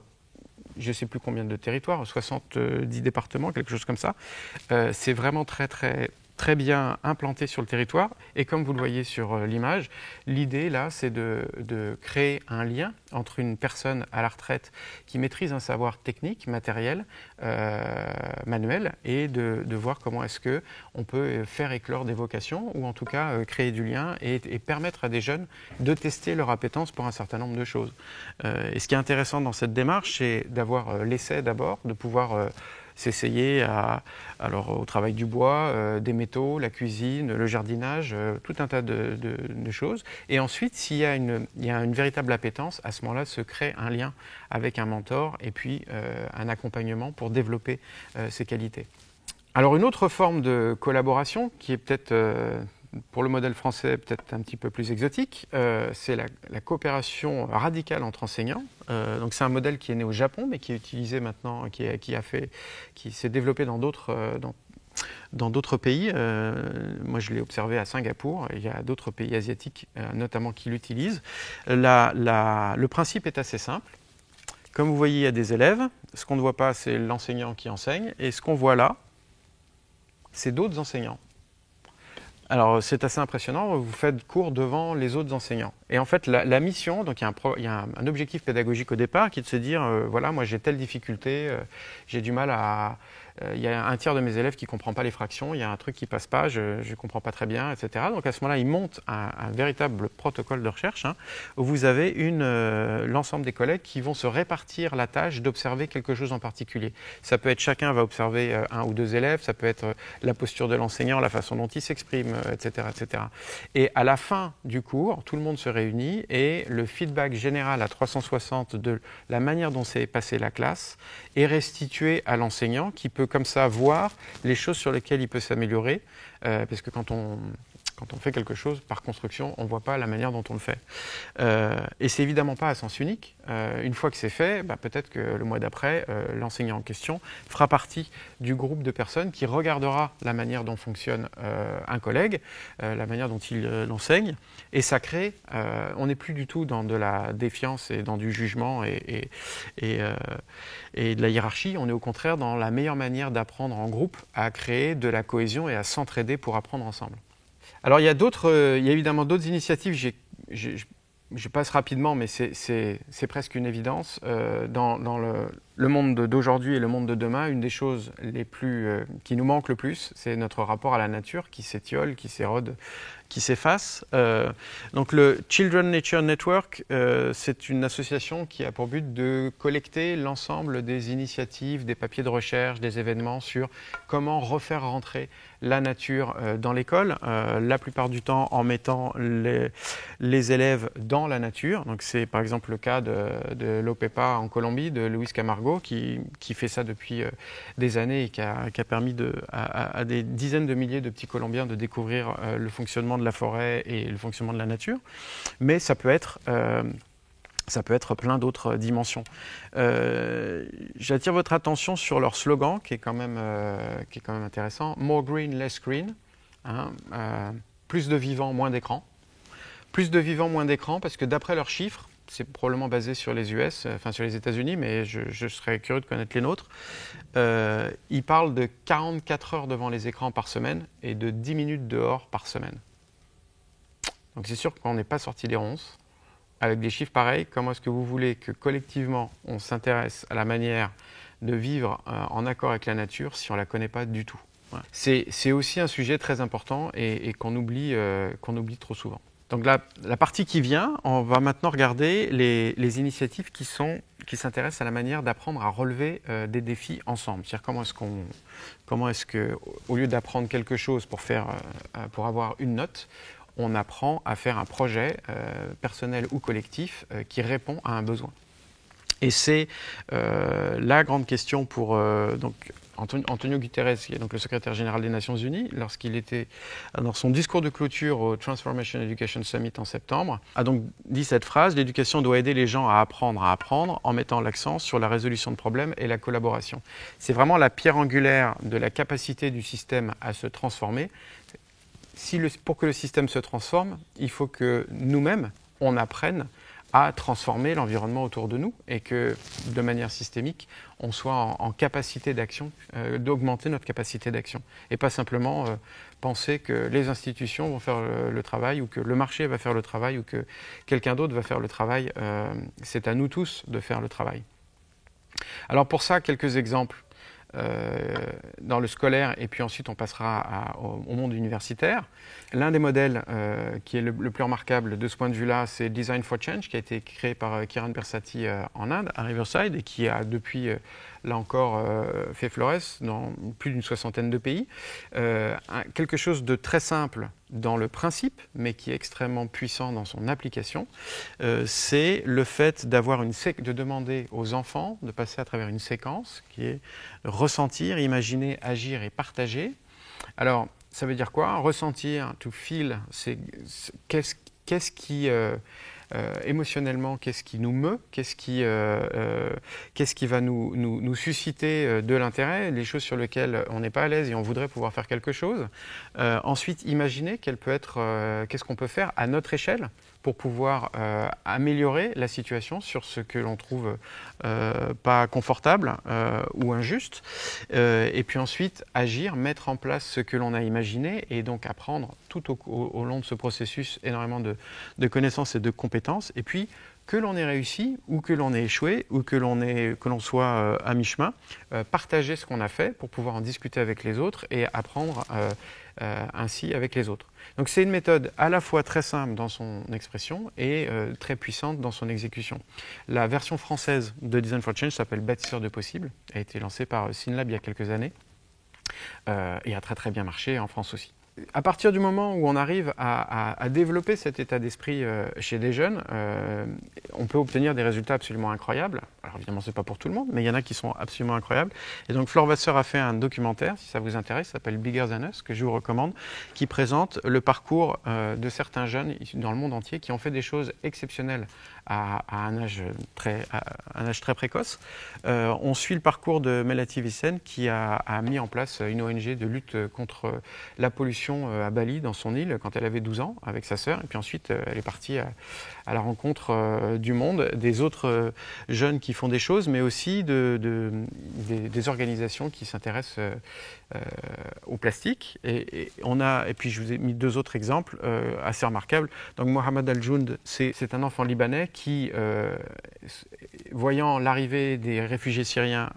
je ne sais plus combien de territoires, 70 départements, quelque chose comme ça. C'est vraiment très bien implanté sur le territoire et comme vous le voyez sur l'image, l'idée là c'est de créer un lien entre une personne à la retraite qui maîtrise un savoir technique, matériel, manuel et de voir comment est-ce qu'on peut faire éclore des vocations ou en tout cas créer du lien et permettre à des jeunes de tester leur appétence pour un certain nombre de choses. Et ce qui est intéressant dans cette démarche, c'est d'avoir l'essai d'abord, de pouvoir s'essayer au travail du bois, des métaux, la cuisine, le jardinage, tout un tas de choses. Et ensuite, s'il y a une véritable appétence, à ce moment-là se crée un lien avec un mentor et puis un accompagnement pour développer ces qualités. Alors une autre forme de collaboration qui est peut-être pour le modèle français, peut-être un petit peu plus exotique, c'est la coopération radicale entre enseignants. Donc c'est un modèle qui est né au Japon, mais qui est utilisé maintenant, qui s'est développé dans d'autres pays. Moi, je l'ai observé à Singapour. Il y a d'autres pays asiatiques, notamment, qui l'utilisent. Le principe est assez simple. Comme vous voyez, il y a des élèves. Ce qu'on ne voit pas, c'est l'enseignant qui enseigne. Et ce qu'on voit là, c'est d'autres enseignants. Alors, c'est assez impressionnant, vous faites cours devant les autres enseignants. Et en fait, la mission, donc il y a un objectif pédagogique au départ qui est de se dire, voilà, moi j'ai telle difficulté, j'ai du mal à... il y a un tiers de mes élèves qui ne comprend pas les fractions, il y a un truc qui ne passe pas, je ne comprends pas très bien, etc. Donc à ce moment-là, ils montent un véritable protocole de recherche où vous avez l'ensemble des collègues qui vont se répartir la tâche d'observer quelque chose en particulier. Ça peut être chacun va observer un ou deux élèves, ça peut être la posture de l'enseignant, la façon dont il s'exprime, etc., etc. Et à la fin du cours, tout le monde se réunit et le feedback général à 360 de la manière dont s'est passée la classe est restitué à l'enseignant qui peut comme ça voir les choses sur lesquelles il peut s'améliorer, parce que quand on fait quelque chose par construction, on ne voit pas la manière dont on le fait. Et c'est évidemment pas à sens unique. Une fois que c'est fait, peut-être que le mois d'après, l'enseignant en question fera partie du groupe de personnes qui regardera la manière dont fonctionne un collègue, la manière dont il l'enseigne, et ça crée, on n'est plus du tout dans de la défiance et dans du jugement et de la hiérarchie, on est au contraire dans la meilleure manière d'apprendre en groupe, à créer de la cohésion et à s'entraider pour apprendre ensemble. Alors il y a évidemment d'autres initiatives, je passe rapidement, mais c'est presque une évidence. Dans le monde d'aujourd'hui et le monde de demain, une des choses qui nous manque le plus, c'est notre rapport à la nature qui s'étiole, qui s'érode, qui s'efface. Donc le Children Nature Network, c'est une association qui a pour but de collecter l'ensemble des initiatives, des papiers de recherche, des événements sur comment refaire rentrer la nature dans l'école, la plupart du temps en mettant les élèves dans la nature. Donc c'est par exemple le cas de l'OPEPA en Colombie, de Luis Camargo, qui fait ça depuis des années et qui a permis à des dizaines de milliers de petits Colombiens de découvrir le fonctionnement de la forêt et le fonctionnement de la nature. Mais ça peut être Ça peut être plein d'autres dimensions. J'attire votre attention sur leur slogan qui est quand même intéressant. More green, less green. Hein, plus de vivants, moins d'écran. Plus de vivants, moins d'écran parce que d'après leurs chiffres, c'est probablement basé sur les US, enfin sur les États-Unis, mais je serais curieux de connaître les nôtres. Ils parlent de 44 heures devant les écrans par semaine et de 10 minutes dehors par semaine. Donc c'est sûr qu'on n'est pas sorti des ronces. Avec des chiffres pareils, comment est-ce que vous voulez que collectivement on s'intéresse à la manière de vivre en accord avec la nature si on ne la connaît pas du tout? Voilà. C'est aussi un sujet très important et qu'on oublie trop souvent. Donc la partie qui vient, on va maintenant regarder les initiatives qui s'intéressent à la manière d'apprendre à relever des défis ensemble. C'est-à-dire comment est-ce que, au lieu d'apprendre quelque chose pour avoir une note, on apprend à faire un projet personnel ou collectif qui répond à un besoin. Et c'est la grande question pour Antonio Guterres, qui est donc le secrétaire général des Nations Unies, lorsqu'il était dans son discours de clôture au Transformation Education Summit en septembre, a donc dit cette phrase: l'éducation doit aider les gens à apprendre en mettant l'accent sur la résolution de problèmes et la collaboration. C'est vraiment la pierre angulaire de la capacité du système à se transformer. Pour que le système se transforme, il faut que nous-mêmes, on apprenne à transformer l'environnement autour de nous et que, de manière systémique, on soit en capacité d'action, d'augmenter notre capacité d'action. Et pas simplement penser que les institutions vont faire le travail ou que le marché va faire le travail ou que quelqu'un d'autre va faire le travail. C'est à nous tous de faire le travail. Alors pour ça, quelques exemples. Dans le scolaire et puis ensuite on passera au monde universitaire. L'un des modèles qui est le plus remarquable de ce point de vue-là, c'est Design for Change, qui a été créé par Kiran Bersati en Inde, à Riverside, et qui a depuis, là encore, fait florès dans plus d'une soixantaine de pays. Quelque chose de très simple dans le principe, mais qui est extrêmement puissant dans son application, c'est le fait de demander aux enfants de passer à travers une séquence qui est ressentir, imaginer, agir et partager. Alors, ça veut dire quoi? Ressentir, to feel, c'est qu'est-ce qui émotionnellement, qu'est-ce qui nous meut, qu'est-ce qui va nous susciter de l'intérêt, les choses sur lesquelles on n'est pas à l'aise et on voudrait pouvoir faire quelque chose. Ensuite, imaginer qu'est-ce qu'on peut faire à notre échelle pour pouvoir améliorer la situation sur ce que l'on trouve pas confortable ou injuste. Et puis ensuite, agir, mettre en place ce que l'on a imaginé et donc apprendre tout au long de ce processus énormément de connaissances et de compétences. Et puis, que l'on ait réussi ou que l'on ait échoué ou que l'on soit à mi-chemin, partager ce qu'on a fait pour pouvoir en discuter avec les autres et apprendre ainsi avec les autres. Donc c'est une méthode à la fois très simple dans son expression et très puissante dans son exécution. La version française de Design for Change s'appelle Bâtisseur de possibles, a été lancée par Synlab il y a quelques années et a très très bien marché en France aussi. À partir du moment où on arrive à développer cet état d'esprit chez des jeunes, on peut obtenir des résultats absolument incroyables. Alors évidemment, ce n'est pas pour tout le monde, mais il y en a qui sont absolument incroyables. Et donc Flore Vasseur a fait un documentaire, si ça vous intéresse, ça s'appelle Bigger Than Us, que je vous recommande, qui présente le parcours de certains jeunes dans le monde entier qui ont fait des choses exceptionnelles à un âge très précoce. On suit le parcours de Melati Vissen qui a mis en place une ONG de lutte contre la pollution à Bali, dans son île, quand elle avait 12 ans, avec sa sœur. Et puis ensuite, elle est partie à la rencontre du monde, des autres jeunes qui font des choses, mais aussi des organisations qui s'intéressent au plastique. Et puis je vous ai mis deux autres exemples assez remarquables. Donc Mohamed Al-Jound, c'est un enfant libanais qui, voyant l'arrivée des réfugiés syriens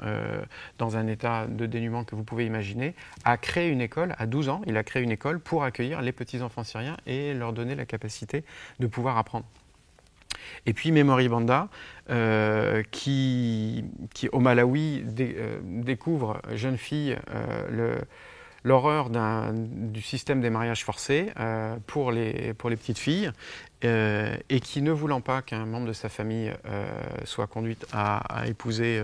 dans un état de dénuement que vous pouvez imaginer, a créé une école à 12 ans. Il a créé une école pour accueillir les petits-enfants syriens et leur donner la capacité de pouvoir apprendre. Et puis Memory Banda, qui au Malawi découvre, jeune fille, l'horreur du système des mariages forcés pour les petites filles, et qui, ne voulant pas qu'un membre de sa famille soit conduite à épouser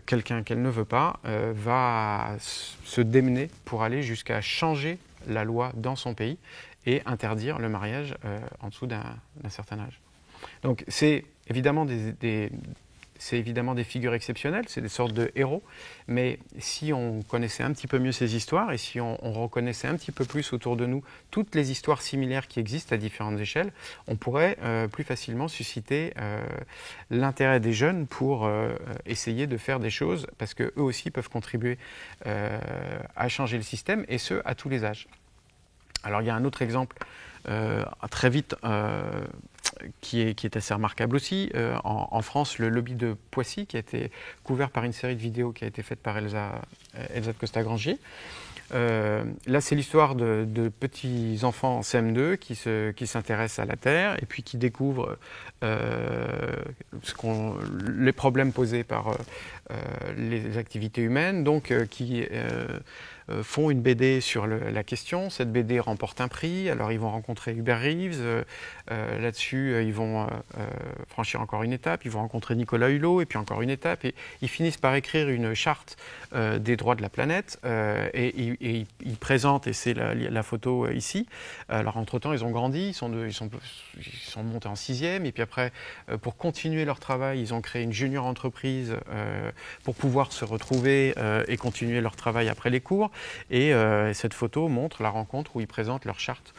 quelqu'un qu'elle ne veut pas, va se démener pour aller jusqu'à changer la loi dans son pays et interdire le mariage en dessous d'un certain âge. Donc c'est évidemment c'est évidemment des figures exceptionnelles, c'est des sortes de héros, mais si on connaissait un petit peu mieux ces histoires et si on reconnaissait un petit peu plus autour de nous toutes les histoires similaires qui existent à différentes échelles, on pourrait plus facilement susciter l'intérêt des jeunes pour essayer de faire des choses, parce qu'eux aussi peuvent contribuer à changer le système, et ce, à tous les âges. Alors il y a un autre exemple très vite qui est assez remarquable aussi. En France, le lobby de Poissy, qui a été couvert par une série de vidéos qui a été faite par Elsa Costa-Grangier. Là, c'est l'histoire de petits enfants en CM2 qui s'intéressent à la Terre et puis qui découvrent les problèmes posés par les activités humaines, donc qui font une BD sur la question. Cette BD remporte un prix, alors ils vont rencontrer Hubert Reeves, là-dessus ils vont franchir encore une étape, ils vont rencontrer Nicolas Hulot, et puis encore une étape, et ils finissent par écrire une charte des droits de la planète, et ils présentent, et c'est la photo ici. Alors entre-temps ils ont grandi, ils sont montés en 6e, et puis après, pour continuer leur travail, ils ont créé une junior entreprise pour pouvoir se retrouver et continuer leur travail après les cours. Et cette photo montre la rencontre où ils présentent leur charte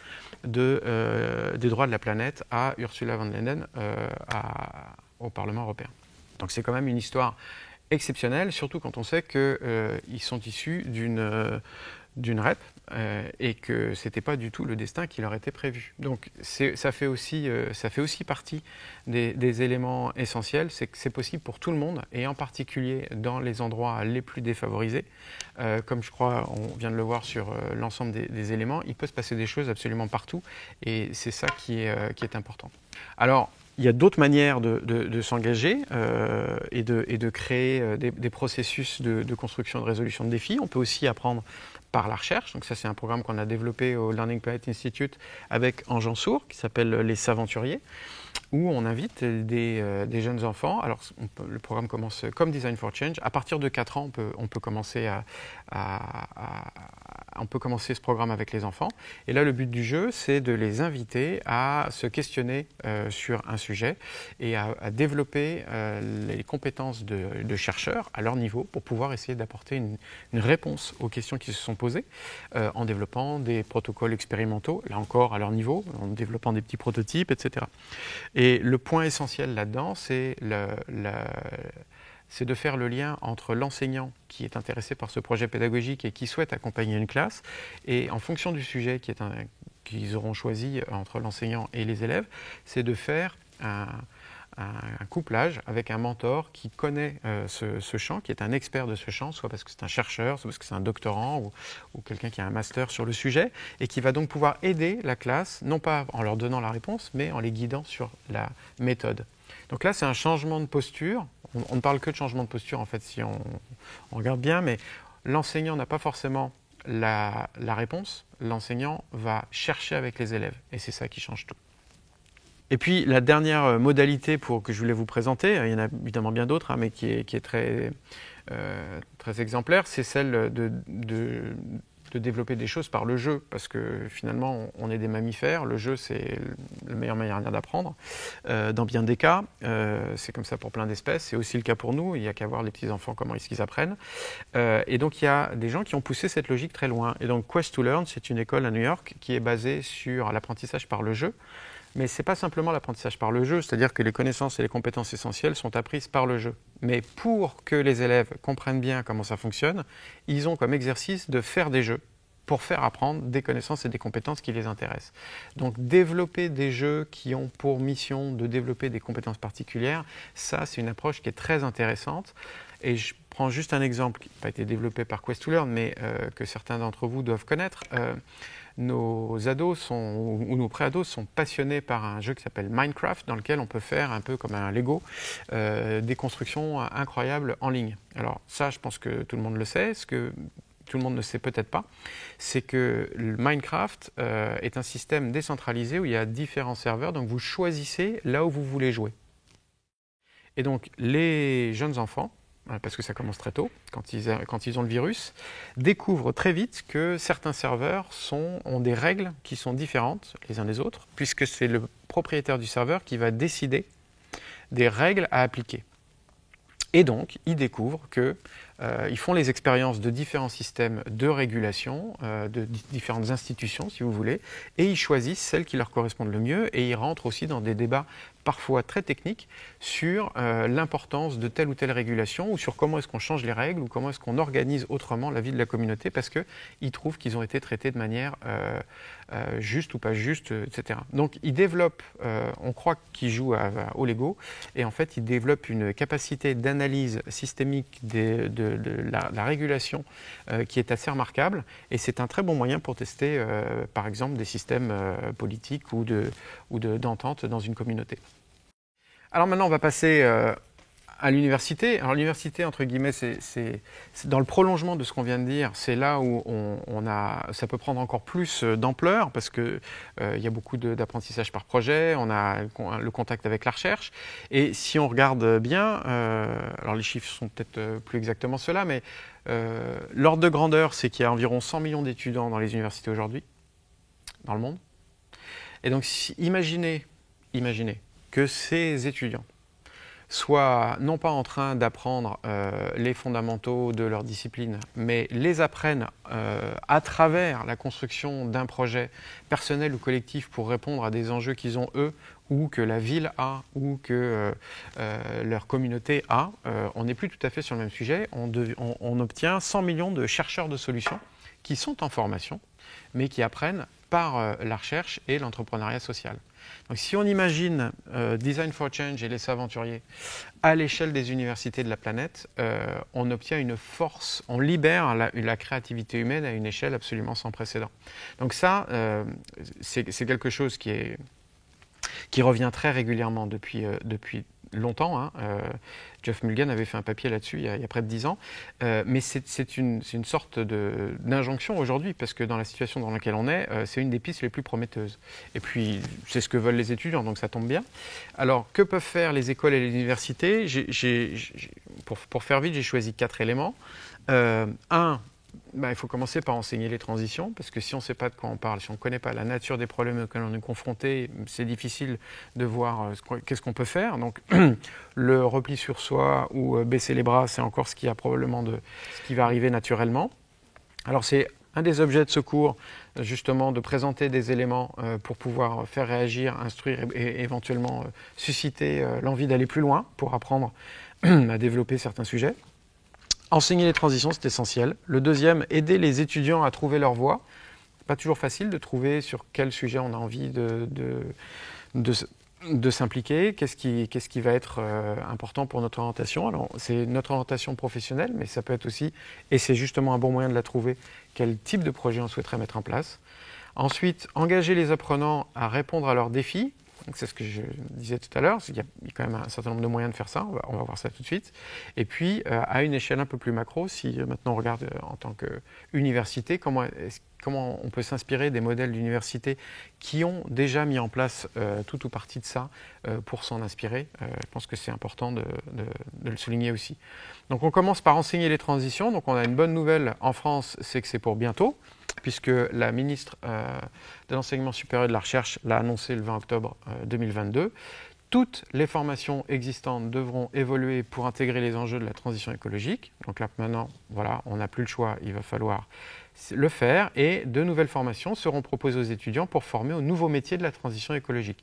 des droits de la planète à Ursula von der Leyen au Parlement européen. Donc c'est quand même une histoire exceptionnelle, surtout quand on sait qu'ils sont issus d'une REP et que ce n'était pas du tout le destin qui leur était prévu. Donc ça fait aussi partie des éléments essentiels, c'est que c'est possible pour tout le monde, et en particulier dans les endroits les plus défavorisés. Comme je crois, on vient de le voir sur l'ensemble des éléments, il peut se passer des choses absolument partout, et c'est ça qui est important. Alors, il y a d'autres manières de s'engager et de créer des processus de construction et de résolution de défis. On peut aussi apprendre par la recherche. Donc ça, c'est un programme qu'on a développé au Learning Planet Institute avec Ange Ansour, qui s'appelle Les Saventuriers, où on invite des jeunes enfants. Alors, le programme commence comme Design for Change. À partir de 4 ans, on peut commencer ce programme avec les enfants. Et là, le but du jeu, c'est de les inviter à se questionner sur un sujet et à développer les compétences de chercheurs à leur niveau pour pouvoir essayer d'apporter une réponse aux questions qui se sont posées en développant des protocoles expérimentaux, là encore à leur niveau, en développant des petits prototypes, etc. Et le point essentiel là-dedans, c'est de faire le lien entre l'enseignant qui est intéressé par ce projet pédagogique et qui souhaite accompagner une classe, et en fonction du sujet qu'ils auront choisi entre l'enseignant et les élèves, c'est de faire un couplage avec un mentor qui connaît ce champ, qui est un expert de ce champ, soit parce que c'est un chercheur, soit parce que c'est un doctorant ou quelqu'un qui a un master sur le sujet, et qui va donc pouvoir aider la classe, non pas en leur donnant la réponse, mais en les guidant sur la méthode. Donc là, c'est un changement de posture. On ne parle que de changement de posture, en fait, si on regarde bien, mais l'enseignant n'a pas forcément la réponse. L'enseignant va chercher avec les élèves, et c'est ça qui change tout. Et puis, la dernière modalité que je voulais vous présenter, il y en a évidemment bien d'autres, mais qui est très exemplaire, c'est celle de développer des choses par le jeu, parce que finalement on est des mammifères, le jeu c'est la meilleure manière d'apprendre dans bien des cas, c'est comme ça pour plein d'espèces, c'est aussi le cas pour nous, il n'y a qu'à voir les petits enfants comment est-ce qu'ils apprennent, et donc il y a des gens qui ont poussé cette logique très loin, et donc Quest to Learn, c'est une école à New York qui est basée sur l'apprentissage par le jeu. Mais ce n'est pas simplement l'apprentissage par le jeu, c'est-à-dire que les connaissances et les compétences essentielles sont apprises par le jeu. Mais pour que les élèves comprennent bien comment ça fonctionne, ils ont comme exercice de faire des jeux pour faire apprendre des connaissances et des compétences qui les intéressent. Donc développer des jeux qui ont pour mission de développer des compétences particulières, ça c'est une approche qui est très intéressante. Et je prends juste un exemple qui n'a pas été développé par Quest to Learn, mais que certains d'entre vous doivent connaître. Nos ados ou nos pré-ados sont passionnés par un jeu qui s'appelle Minecraft, dans lequel on peut faire un peu comme un Lego, des constructions incroyables en ligne. Alors ça, je pense que tout le monde le sait. Ce que tout le monde ne sait peut-être pas, c'est que Minecraft est un système décentralisé où il y a différents serveurs, donc vous choisissez là où vous voulez jouer. Et donc les jeunes enfants, parce que ça commence très tôt, quand ils ont le virus, découvrent très vite que certains serveurs ont des règles qui sont différentes les uns des autres, puisque c'est le propriétaire du serveur qui va décider des règles à appliquer. Et donc, ils découvrent qu'ils font les expériences de différents systèmes de régulation, de différentes institutions, si vous voulez, et ils choisissent celles qui leur correspondent le mieux, et ils rentrent aussi dans des débats parfois très techniques sur l'importance de telle ou telle régulation, ou sur comment est-ce qu'on change les règles, ou comment est-ce qu'on organise autrement la vie de la communauté, parce qu'ils trouvent qu'ils ont été traités de manière juste ou pas juste, etc. Donc ils développent, on croit qu'ils jouent au Lego, et en fait ils développent une capacité d'analyse systémique de la régulation qui est assez remarquable, et c'est un très bon moyen pour tester par exemple des systèmes politiques ou d'entente dans une communauté. Alors maintenant on va passer à l'université. Alors l'université, entre guillemets, c'est dans le prolongement de ce qu'on vient de dire, c'est là où ça peut prendre encore plus d'ampleur parce qu'il y a beaucoup d'apprentissage par projet, on a le contact avec la recherche. Et si on regarde bien, alors les chiffres sont peut-être plus exactement ceux-là, mais l'ordre de grandeur, c'est qu'il y a environ 100 millions d'étudiants dans les universités aujourd'hui, dans le monde. Et donc imaginez que ces étudiants soient non pas en train d'apprendre les fondamentaux de leur discipline, mais les apprennent à travers la construction d'un projet personnel ou collectif pour répondre à des enjeux qu'ils ont eux, ou que la ville a, ou que leur communauté a. On n'est plus tout à fait sur le même sujet. On obtient 100 millions de chercheurs de solutions qui sont en formation, mais qui apprennent par la recherche et l'entrepreneuriat social. Donc si on imagine Design for Change et les Saventuriers à l'échelle des universités de la planète, on obtient une force, on libère la créativité humaine à une échelle absolument sans précédent. Donc ça, c'est quelque chose qui revient très régulièrement depuis longtemps. Hein. Jeff Mulgan avait fait un papier là-dessus il y a près de 10 ans. Mais c'est une sorte d'injonction aujourd'hui, parce que dans la situation dans laquelle on est, c'est une des pistes les plus prometteuses. Et puis, c'est ce que veulent les étudiants, donc ça tombe bien. Alors, que peuvent faire les écoles et les universités ? Pour faire vite, j'ai choisi 4 éléments. Il faut commencer par enseigner les transitions, parce que si on ne sait pas de quoi on parle, si on ne connaît pas la nature des problèmes auxquels on est confronté, c'est difficile de voir qu'est-ce qu'on peut faire. Donc le repli sur soi ou baisser les bras, c'est encore ce qui va arriver naturellement. Alors c'est un des objets de ce cours, justement, de présenter des éléments pour pouvoir faire réagir, instruire et éventuellement susciter l'envie d'aller plus loin pour apprendre à développer certains sujets. Enseigner les transitions, c'est essentiel. Le deuxième, aider les étudiants à trouver leur voie. Pas toujours facile de trouver sur quel sujet on a envie de s'impliquer, qu'est-ce qui va être important pour notre orientation. Alors, c'est notre orientation professionnelle, mais ça peut être aussi, et c'est justement un bon moyen de la trouver, quel type de projet on souhaiterait mettre en place. Ensuite, engager les apprenants à répondre à leurs défis. C'est ce que je disais tout à l'heure, il y a quand même un certain nombre de moyens de faire ça, on va voir ça tout de suite. Et puis, à une échelle un peu plus macro, si maintenant on regarde en tant qu'université, comment on peut s'inspirer des modèles d'université qui ont déjà mis en place tout ou partie de ça pour s'en inspirer. Je pense que c'est important de le souligner aussi. Donc on commence par enseigner les transitions. Donc on a une bonne nouvelle en France, c'est que c'est pour bientôt, puisque la ministre de l'Enseignement supérieur et de la Recherche l'a annoncé le 20 octobre 2022. Toutes les formations existantes devront évoluer pour intégrer les enjeux de la transition écologique. Donc là maintenant, voilà, on n'a plus le choix, il va falloir le faire, et de nouvelles formations seront proposées aux étudiants pour former aux nouveaux métiers de la transition écologique.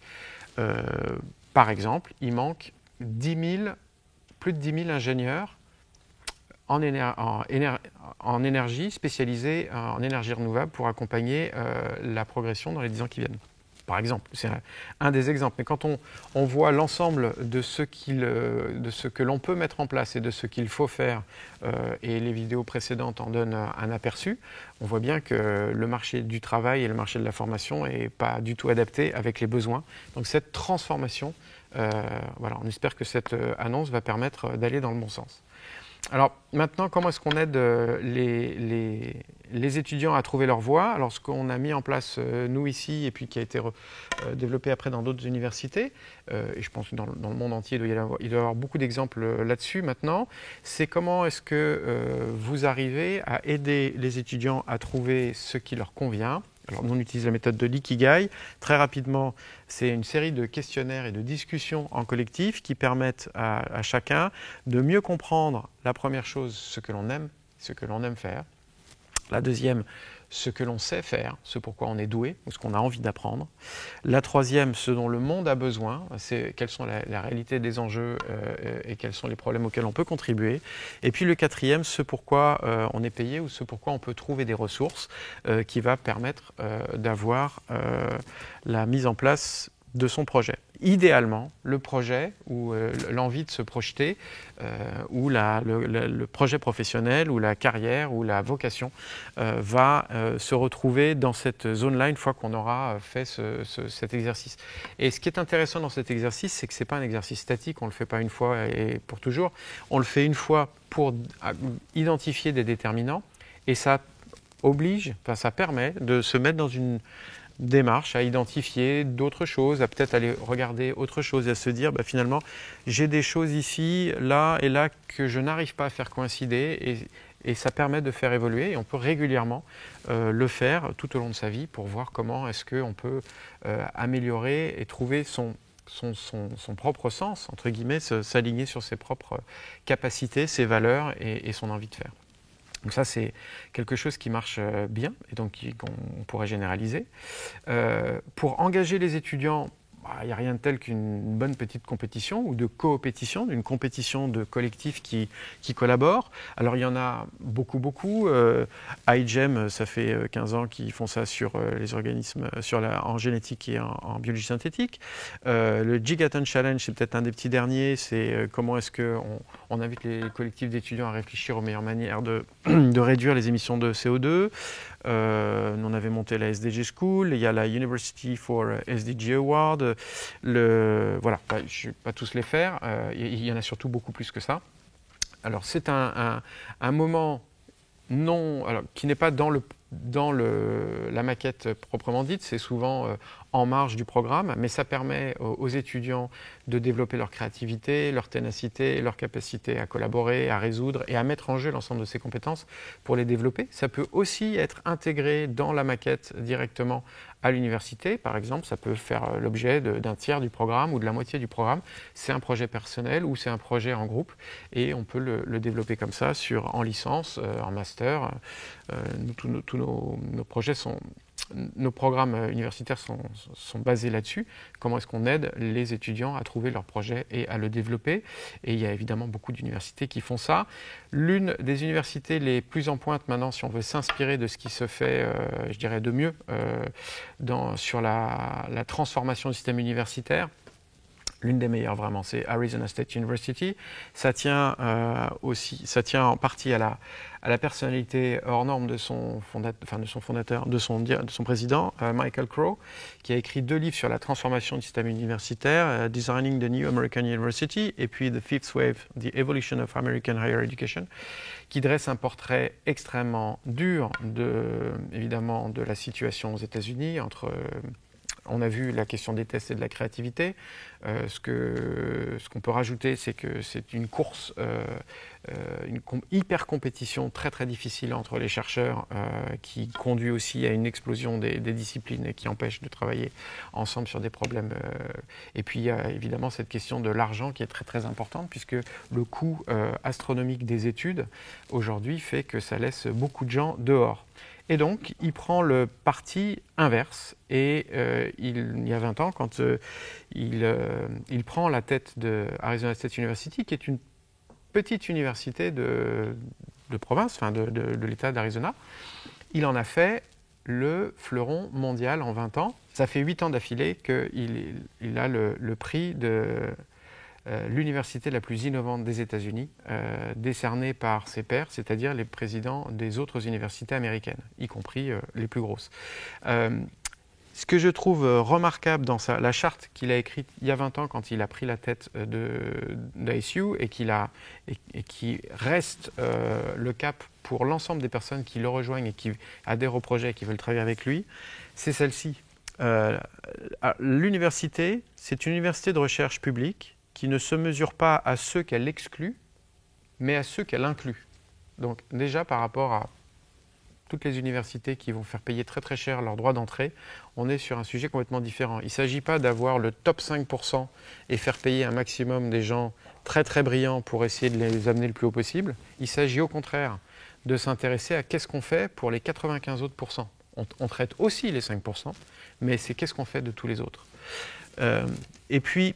Par exemple, il manque plus de 10 000 ingénieurs en énergie spécialisés en énergie renouvelable pour accompagner la progression dans les 10 ans qui viennent. Par exemple, c'est un des exemples. Mais quand on voit l'ensemble de ce que l'on peut mettre en place et de ce qu'il faut faire, et les vidéos précédentes en donnent un aperçu, on voit bien que le marché du travail et le marché de la formation n'est pas du tout adapté avec les besoins. Donc cette transformation, voilà, on espère que cette annonce va permettre d'aller dans le bon sens. Alors maintenant, comment est-ce qu'on aide les étudiants à trouver leur voie? Alors ce qu'on a mis en place nous ici, et puis qui a été développé après dans d'autres universités, et je pense que dans le monde entier il doit y avoir beaucoup d'exemples là-dessus maintenant, c'est comment est-ce que vous arrivez à aider les étudiants à trouver ce qui leur convient, Alors, nous, on utilise la méthode de l'ikigai. Très rapidement, c'est une série de questionnaires et de discussions en collectif qui permettent à chacun de mieux comprendre, la première chose, ce que l'on aime faire. La deuxième, ce que l'on sait faire, ce pourquoi on est doué ou ce qu'on a envie d'apprendre. La troisième, ce dont le monde a besoin, c'est quelles sont la réalité des enjeux et quels sont les problèmes auxquels on peut contribuer. Et puis le quatrième, ce pourquoi on est payé ou ce pourquoi on peut trouver des ressources qui va permettre d'avoir la mise en place de son projet. Idéalement, le projet ou l'envie de se projeter ou le projet professionnel ou la carrière ou la vocation va se retrouver dans cette zone-là une fois qu'on aura fait cet exercice. Et ce qui est intéressant dans cet exercice, c'est que ce n'est pas un exercice statique, on ne le fait pas une fois et pour toujours, on le fait une fois pour identifier des déterminants et ça permet de se mettre dans une démarche à identifier d'autres choses, à peut-être aller regarder autre chose et à se dire finalement j'ai des choses ici, là et là que je n'arrive pas à faire coïncider et ça permet de faire évoluer et on peut régulièrement le faire tout au long de sa vie pour voir comment est-ce qu'on peut améliorer et trouver son propre sens, entre guillemets, s'aligner sur ses propres capacités, ses valeurs et son envie de faire. Donc ça, c'est quelque chose qui marche bien et donc qu'on pourrait généraliser. Pour engager les étudiants, il n'y a rien de tel qu'une bonne petite compétition ou de coopétition, d'une compétition de collectifs qui collaborent. Alors il y en a beaucoup. iGEM, ça fait 15 ans qu'ils font ça sur les organismes en génétique et en biologie synthétique. Le Gigaton Challenge, c'est peut-être un des petits derniers. C'est comment est-ce qu'on invite les collectifs d'étudiants à réfléchir aux meilleures manières de réduire les émissions de CO2. On avait monté la SDG School, il y a la University for SDG Award. Voilà, je ne vais pas tous les faire, il y en a surtout beaucoup plus que ça. Alors c'est un moment qui n'est pas dans la maquette proprement dite, c'est souvent en marge du programme, mais ça permet aux étudiants de développer leur créativité, leur ténacité, leur capacité à collaborer, à résoudre et à mettre en jeu l'ensemble de ces compétences pour les développer. Ça peut aussi être intégré dans la maquette directement à l'université. Par exemple, ça peut faire l'objet d'un tiers du programme ou de la moitié du programme. C'est un projet personnel ou c'est un projet en groupe et on peut le développer comme ça en licence, en master. Tous nos projets nos programmes universitaires sont basés là-dessus. Comment est-ce qu'on aide les étudiants à trouver leur projet et à le développer? Et il y a évidemment beaucoup d'universités qui font ça. L'une des universités les plus en pointe maintenant, si on veut s'inspirer de ce qui se fait, je dirais, de mieux sur la transformation du système universitaire, l'une des meilleures vraiment, c'est Arizona State University. Ça tient en partie à la personnalité hors norme de son président, Michael Crow, qui a écrit 2 livres sur la transformation du système universitaire, Designing the New American University et puis The Fifth Wave, The Evolution of American Higher Education, qui dresse un portrait extrêmement dur évidemment de la situation aux États-Unis on a vu la question des tests et de la créativité. Ce qu'on peut rajouter, c'est que c'est une course, une hyper compétition très très difficile entre les chercheurs qui conduit aussi à une explosion des disciplines et qui empêche de travailler ensemble sur des problèmes. Et puis il y a évidemment cette question de l'argent qui est très très importante puisque le coût astronomique des études aujourd'hui fait que ça laisse beaucoup de gens dehors. Et donc, il prend le parti inverse et il y a 20 ans, quand il prend la tête de Arizona State University, qui est une petite université de province, de l'État d'Arizona, il en a fait le fleuron mondial en 20 ans. Ça fait 8 ans d'affilée qu'il a le prix de l'université la plus innovante des États-Unis, décernée par ses pairs, c'est-à-dire les présidents des autres universités américaines, y compris les plus grosses. Ce que je trouve remarquable dans la charte qu'il a écrite il y a 20 ans quand il a pris la tête d'ASU et qui reste le cap pour l'ensemble des personnes qui le rejoignent et qui adhèrent au projet et qui veulent travailler avec lui, c'est celle-ci. L'université, c'est une université de recherche publique qui ne se mesure pas à ceux qu'elle exclut, mais à ceux qu'elle inclut. Donc déjà par rapport à toutes les universités qui vont faire payer très très cher leurs droits d'entrée, on est sur un sujet complètement différent. Il ne s'agit pas d'avoir le top 5% et faire payer un maximum des gens très très brillants pour essayer de les amener le plus haut possible. Il s'agit au contraire de s'intéresser à qu'est-ce qu'on fait pour les 95 autres pourcents. On traite aussi les 5%, mais c'est qu'est-ce qu'on fait de tous les autres. Et puis,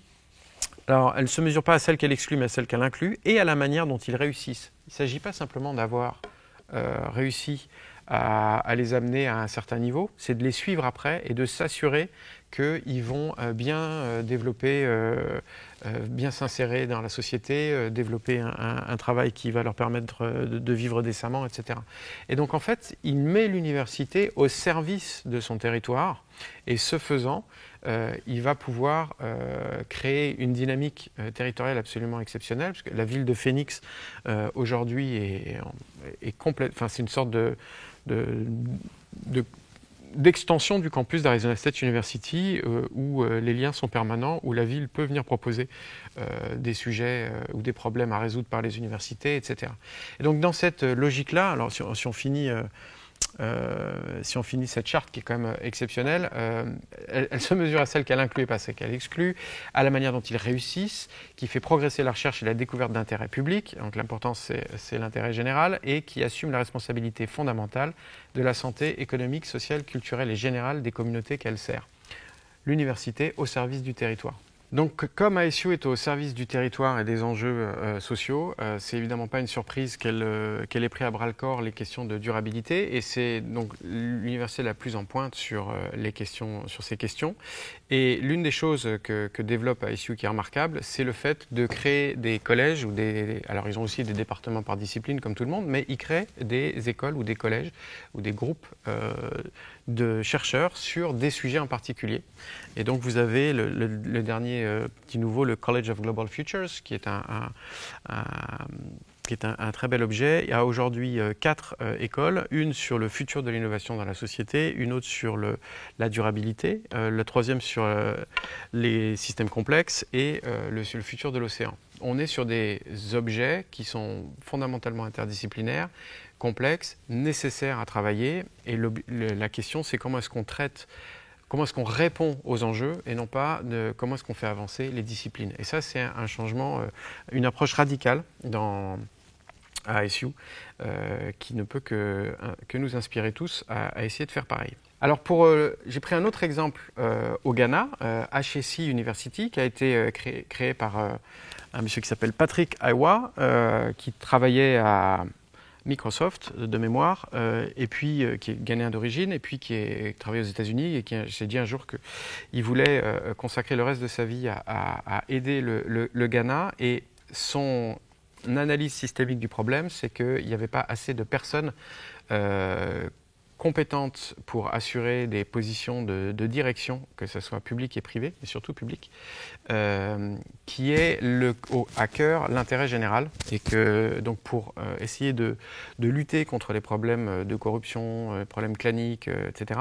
alors, elle ne se mesure pas à celle qu'elle exclut, mais à celle qu'elle inclut, et à la manière dont ils réussissent. Il ne s'agit pas simplement d'avoir réussi à les amener à un certain niveau, c'est de les suivre après et de s'assurer qu'ils vont bien développer, bien s'insérer dans la société, développer un travail qui va leur permettre de vivre décemment, etc. Et donc en fait, il met l'université au service de son territoire et ce faisant, il va pouvoir créer une dynamique territoriale absolument exceptionnelle, parce que la ville de Phoenix aujourd'hui est complète, enfin c'est une sorte d'extension du campus d'Arizona State University où les liens sont permanents, où la ville peut venir proposer des sujets ou des problèmes à résoudre par les universités, etc. Et donc dans cette logique-là, alors si on finit cette charte qui est quand même exceptionnelle, elle se mesure à celle qu'elle inclut et pas celle qu'elle exclut, à la manière dont ils réussissent, qui fait progresser la recherche et la découverte d'intérêts publics, donc l'important c'est l'intérêt général, et qui assume la responsabilité fondamentale de la santé économique, sociale, culturelle et générale des communautés qu'elle sert. L'université au service du territoire. Donc, comme ASU est au service du territoire et des enjeux sociaux, c'est évidemment pas une surprise qu'elle ait pris à bras-le-corps les questions de durabilité, et c'est donc l'université la plus en pointe sur ces questions. Et l'une des choses que développe ASU qui est remarquable, c'est le fait de créer des collèges alors ils ont aussi des départements par discipline comme tout le monde, mais ils créent des écoles ou des collèges ou des groupes de chercheurs sur des sujets en particulier. Et donc vous avez le dernier petit nouveau, le College of Global Futures, qui est un très bel objet. Il y a aujourd'hui 4 écoles, une sur le futur de l'innovation dans la société, une autre sur la durabilité, la troisième sur les systèmes complexes et sur le futur de l'océan. On est sur des objets qui sont fondamentalement interdisciplinaires, complexes, nécessaires à travailler, et la question c'est comment est-ce qu'on traite, comment est-ce qu'on répond aux enjeux et non pas comment est-ce qu'on fait avancer les disciplines. Et ça c'est un changement, une approche radicale à ASU qui ne peut que nous inspirer tous à essayer de faire pareil. Alors j'ai pris un autre exemple au Ghana, HSC University, qui a été créé par un monsieur qui s'appelle Patrick Aiwa, qui travaillait à Microsoft de mémoire, et puis qui est ghanéen d'origine, et puis qui travaille aux États-Unis et qui s'est dit un jour qu'il voulait consacrer le reste de sa vie à aider le Ghana. Et son analyse systémique du problème, c'est qu'il n'y avait pas assez de personnes compétentes pour assurer des positions de direction, que ce soit public et privé, mais surtout public, qui est à cœur l'intérêt général, et que donc pour essayer de lutter contre les problèmes de corruption, problèmes claniques, etc.,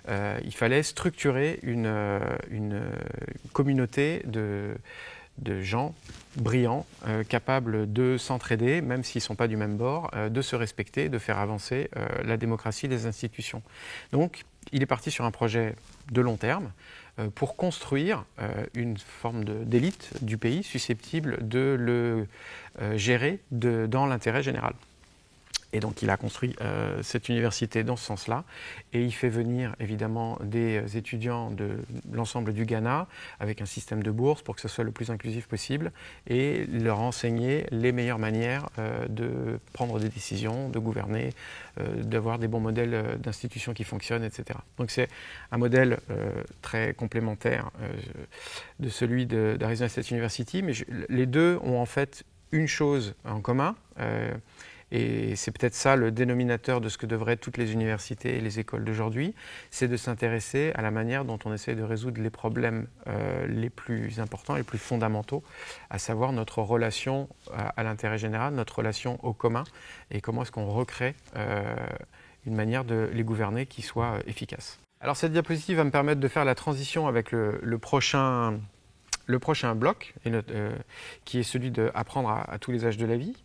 il fallait structurer une communauté de gens brillants, capables de s'entraider, même s'ils ne sont pas du même bord, de se respecter, de faire avancer la démocratie des institutions. Donc, il est parti sur un projet de long terme pour construire une forme d'élite du pays susceptible de le gérer dans l'intérêt général. Et donc il a construit cette université dans ce sens-là, et il fait venir évidemment des étudiants de l'ensemble du Ghana avec un système de bourse pour que ce soit le plus inclusif possible, et leur enseigner les meilleures manières de prendre des décisions, de gouverner, d'avoir des bons modèles d'institutions qui fonctionnent, etc. Donc c'est un modèle très complémentaire de celui d'Arizona State University, mais les deux ont en fait une chose en commun. Et c'est peut-être ça le dénominateur de ce que devraient être toutes les universités et les écoles d'aujourd'hui, c'est de s'intéresser à la manière dont on essaie de résoudre les problèmes les plus importants, les plus fondamentaux, à savoir notre relation à l'intérêt général, notre relation au commun, et comment est-ce qu'on recrée une manière de les gouverner qui soit efficace. Alors cette diapositive va me permettre de faire la transition avec le prochain le prochain bloc, qui est celui d'apprendre à tous les âges de la vie,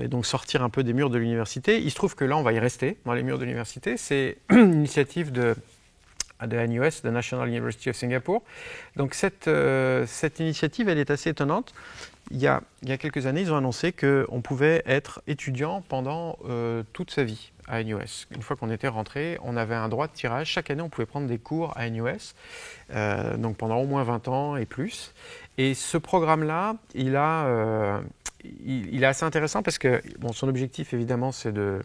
et donc sortir un peu des murs de l'université. Il se trouve que là, on va y rester, dans les murs de l'université. C'est une initiative de NUS, de National University of Singapore. Donc cette initiative, elle est assez étonnante. Il y a quelques années, ils ont annoncé qu'on pouvait être étudiant pendant toute sa vie à NUS. Une fois qu'on était rentré, on avait un droit de tirage. Chaque année, on pouvait prendre des cours à NUS, donc pendant au moins 20 ans et plus. Et ce programme-là, il est assez intéressant parce que son objectif, évidemment, c'est de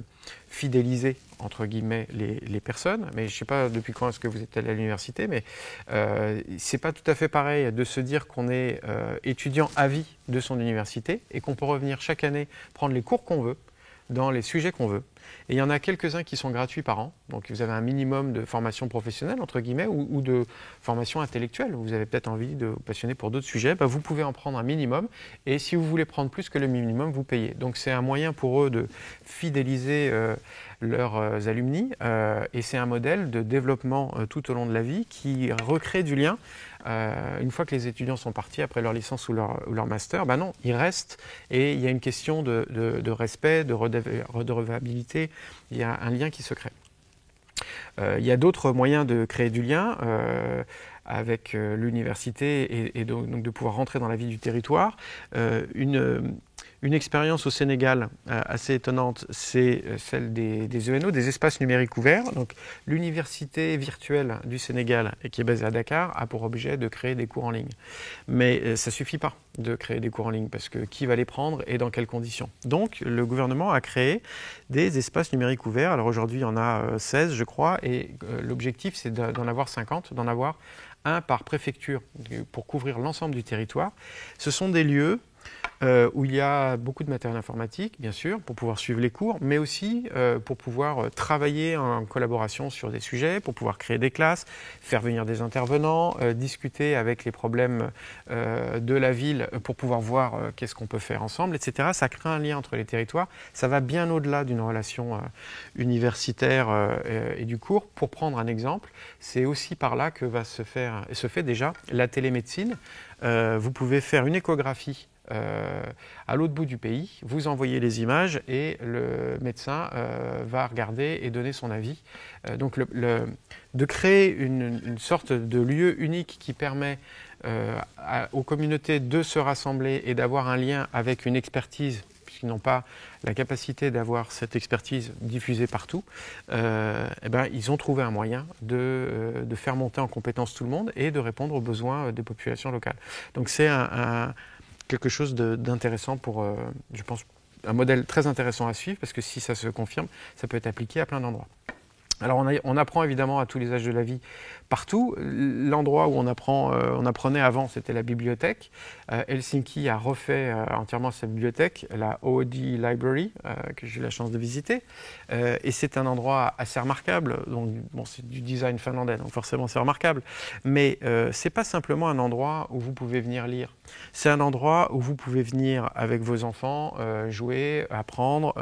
fidéliser, entre guillemets, les personnes. Mais je ne sais pas depuis quand est-ce que vous êtes allé à l'université, mais ce n'est pas tout à fait pareil de se dire qu'on est étudiant à vie de son université et qu'on peut revenir chaque année prendre les cours qu'on veut, dans les sujets qu'on veut. Et il y en a quelques-uns qui sont gratuits par an. Donc vous avez un minimum de formation professionnelle, entre guillemets, ou de formation intellectuelle. Vous avez peut-être envie de vous passionner pour d'autres sujets. Vous pouvez en prendre un minimum. Et si vous voulez prendre plus que le minimum, vous payez. Donc c'est un moyen pour eux de fidéliser leurs alumni. Et c'est un modèle de développement tout au long de la vie qui recrée du lien. Une fois que les étudiants sont partis après leur licence ou leur master, non, ils restent et il y a une question de respect, de redevabilité, il y a un lien qui se crée. Il y a d'autres moyens de créer du lien avec l'université et donc de pouvoir rentrer dans la vie du territoire. Une expérience au Sénégal assez étonnante, c'est celle des ENO, des espaces numériques ouverts. Donc, l'université virtuelle du Sénégal, qui est basée à Dakar, a pour objet de créer des cours en ligne. Mais ça ne suffit pas de créer des cours en ligne, parce que qui va les prendre et dans quelles conditions? Donc, le gouvernement a créé des espaces numériques ouverts. Alors aujourd'hui, il y en a 16, je crois, et l'objectif, c'est d'en avoir 50, d'en avoir un par préfecture pour couvrir l'ensemble du territoire. Ce sont des lieux où il y a beaucoup de matériel informatique, bien sûr, pour pouvoir suivre les cours, mais aussi pour pouvoir travailler en collaboration sur des sujets, pour pouvoir créer des classes, faire venir des intervenants, discuter avec les problèmes de la ville pour pouvoir voir qu'est-ce qu'on peut faire ensemble, etc. Ça crée un lien entre les territoires. Ça va bien au-delà d'une relation universitaire et du cours. Pour prendre un exemple, c'est aussi par là que se fait déjà la télémédecine. Vous pouvez faire une échographie à l'autre bout du pays, vous envoyez les images et le médecin va regarder et donner son avis. Donc de créer une sorte de lieu unique qui permet aux communautés de se rassembler et d'avoir un lien avec une expertise, puisqu'ils n'ont pas la capacité d'avoir cette expertise diffusée partout, ils ont trouvé un moyen de faire monter en compétence tout le monde et de répondre aux besoins des populations locales. Donc c'est quelque chose d'intéressant pour, je pense, un modèle très intéressant à suivre, parce que si ça se confirme, ça peut être appliqué à plein d'endroits. Alors on apprend évidemment à tous les âges de la vie partout. L'endroit où on apprenait avant, c'était la bibliothèque. Helsinki a refait entièrement sa bibliothèque, la Oodi Library, que j'ai eu la chance de visiter. Et c'est un endroit assez remarquable. Donc, c'est du design finlandais, donc forcément c'est remarquable. Mais ce n'est pas simplement un endroit où vous pouvez venir lire. C'est un endroit où vous pouvez venir avec vos enfants, jouer, apprendre.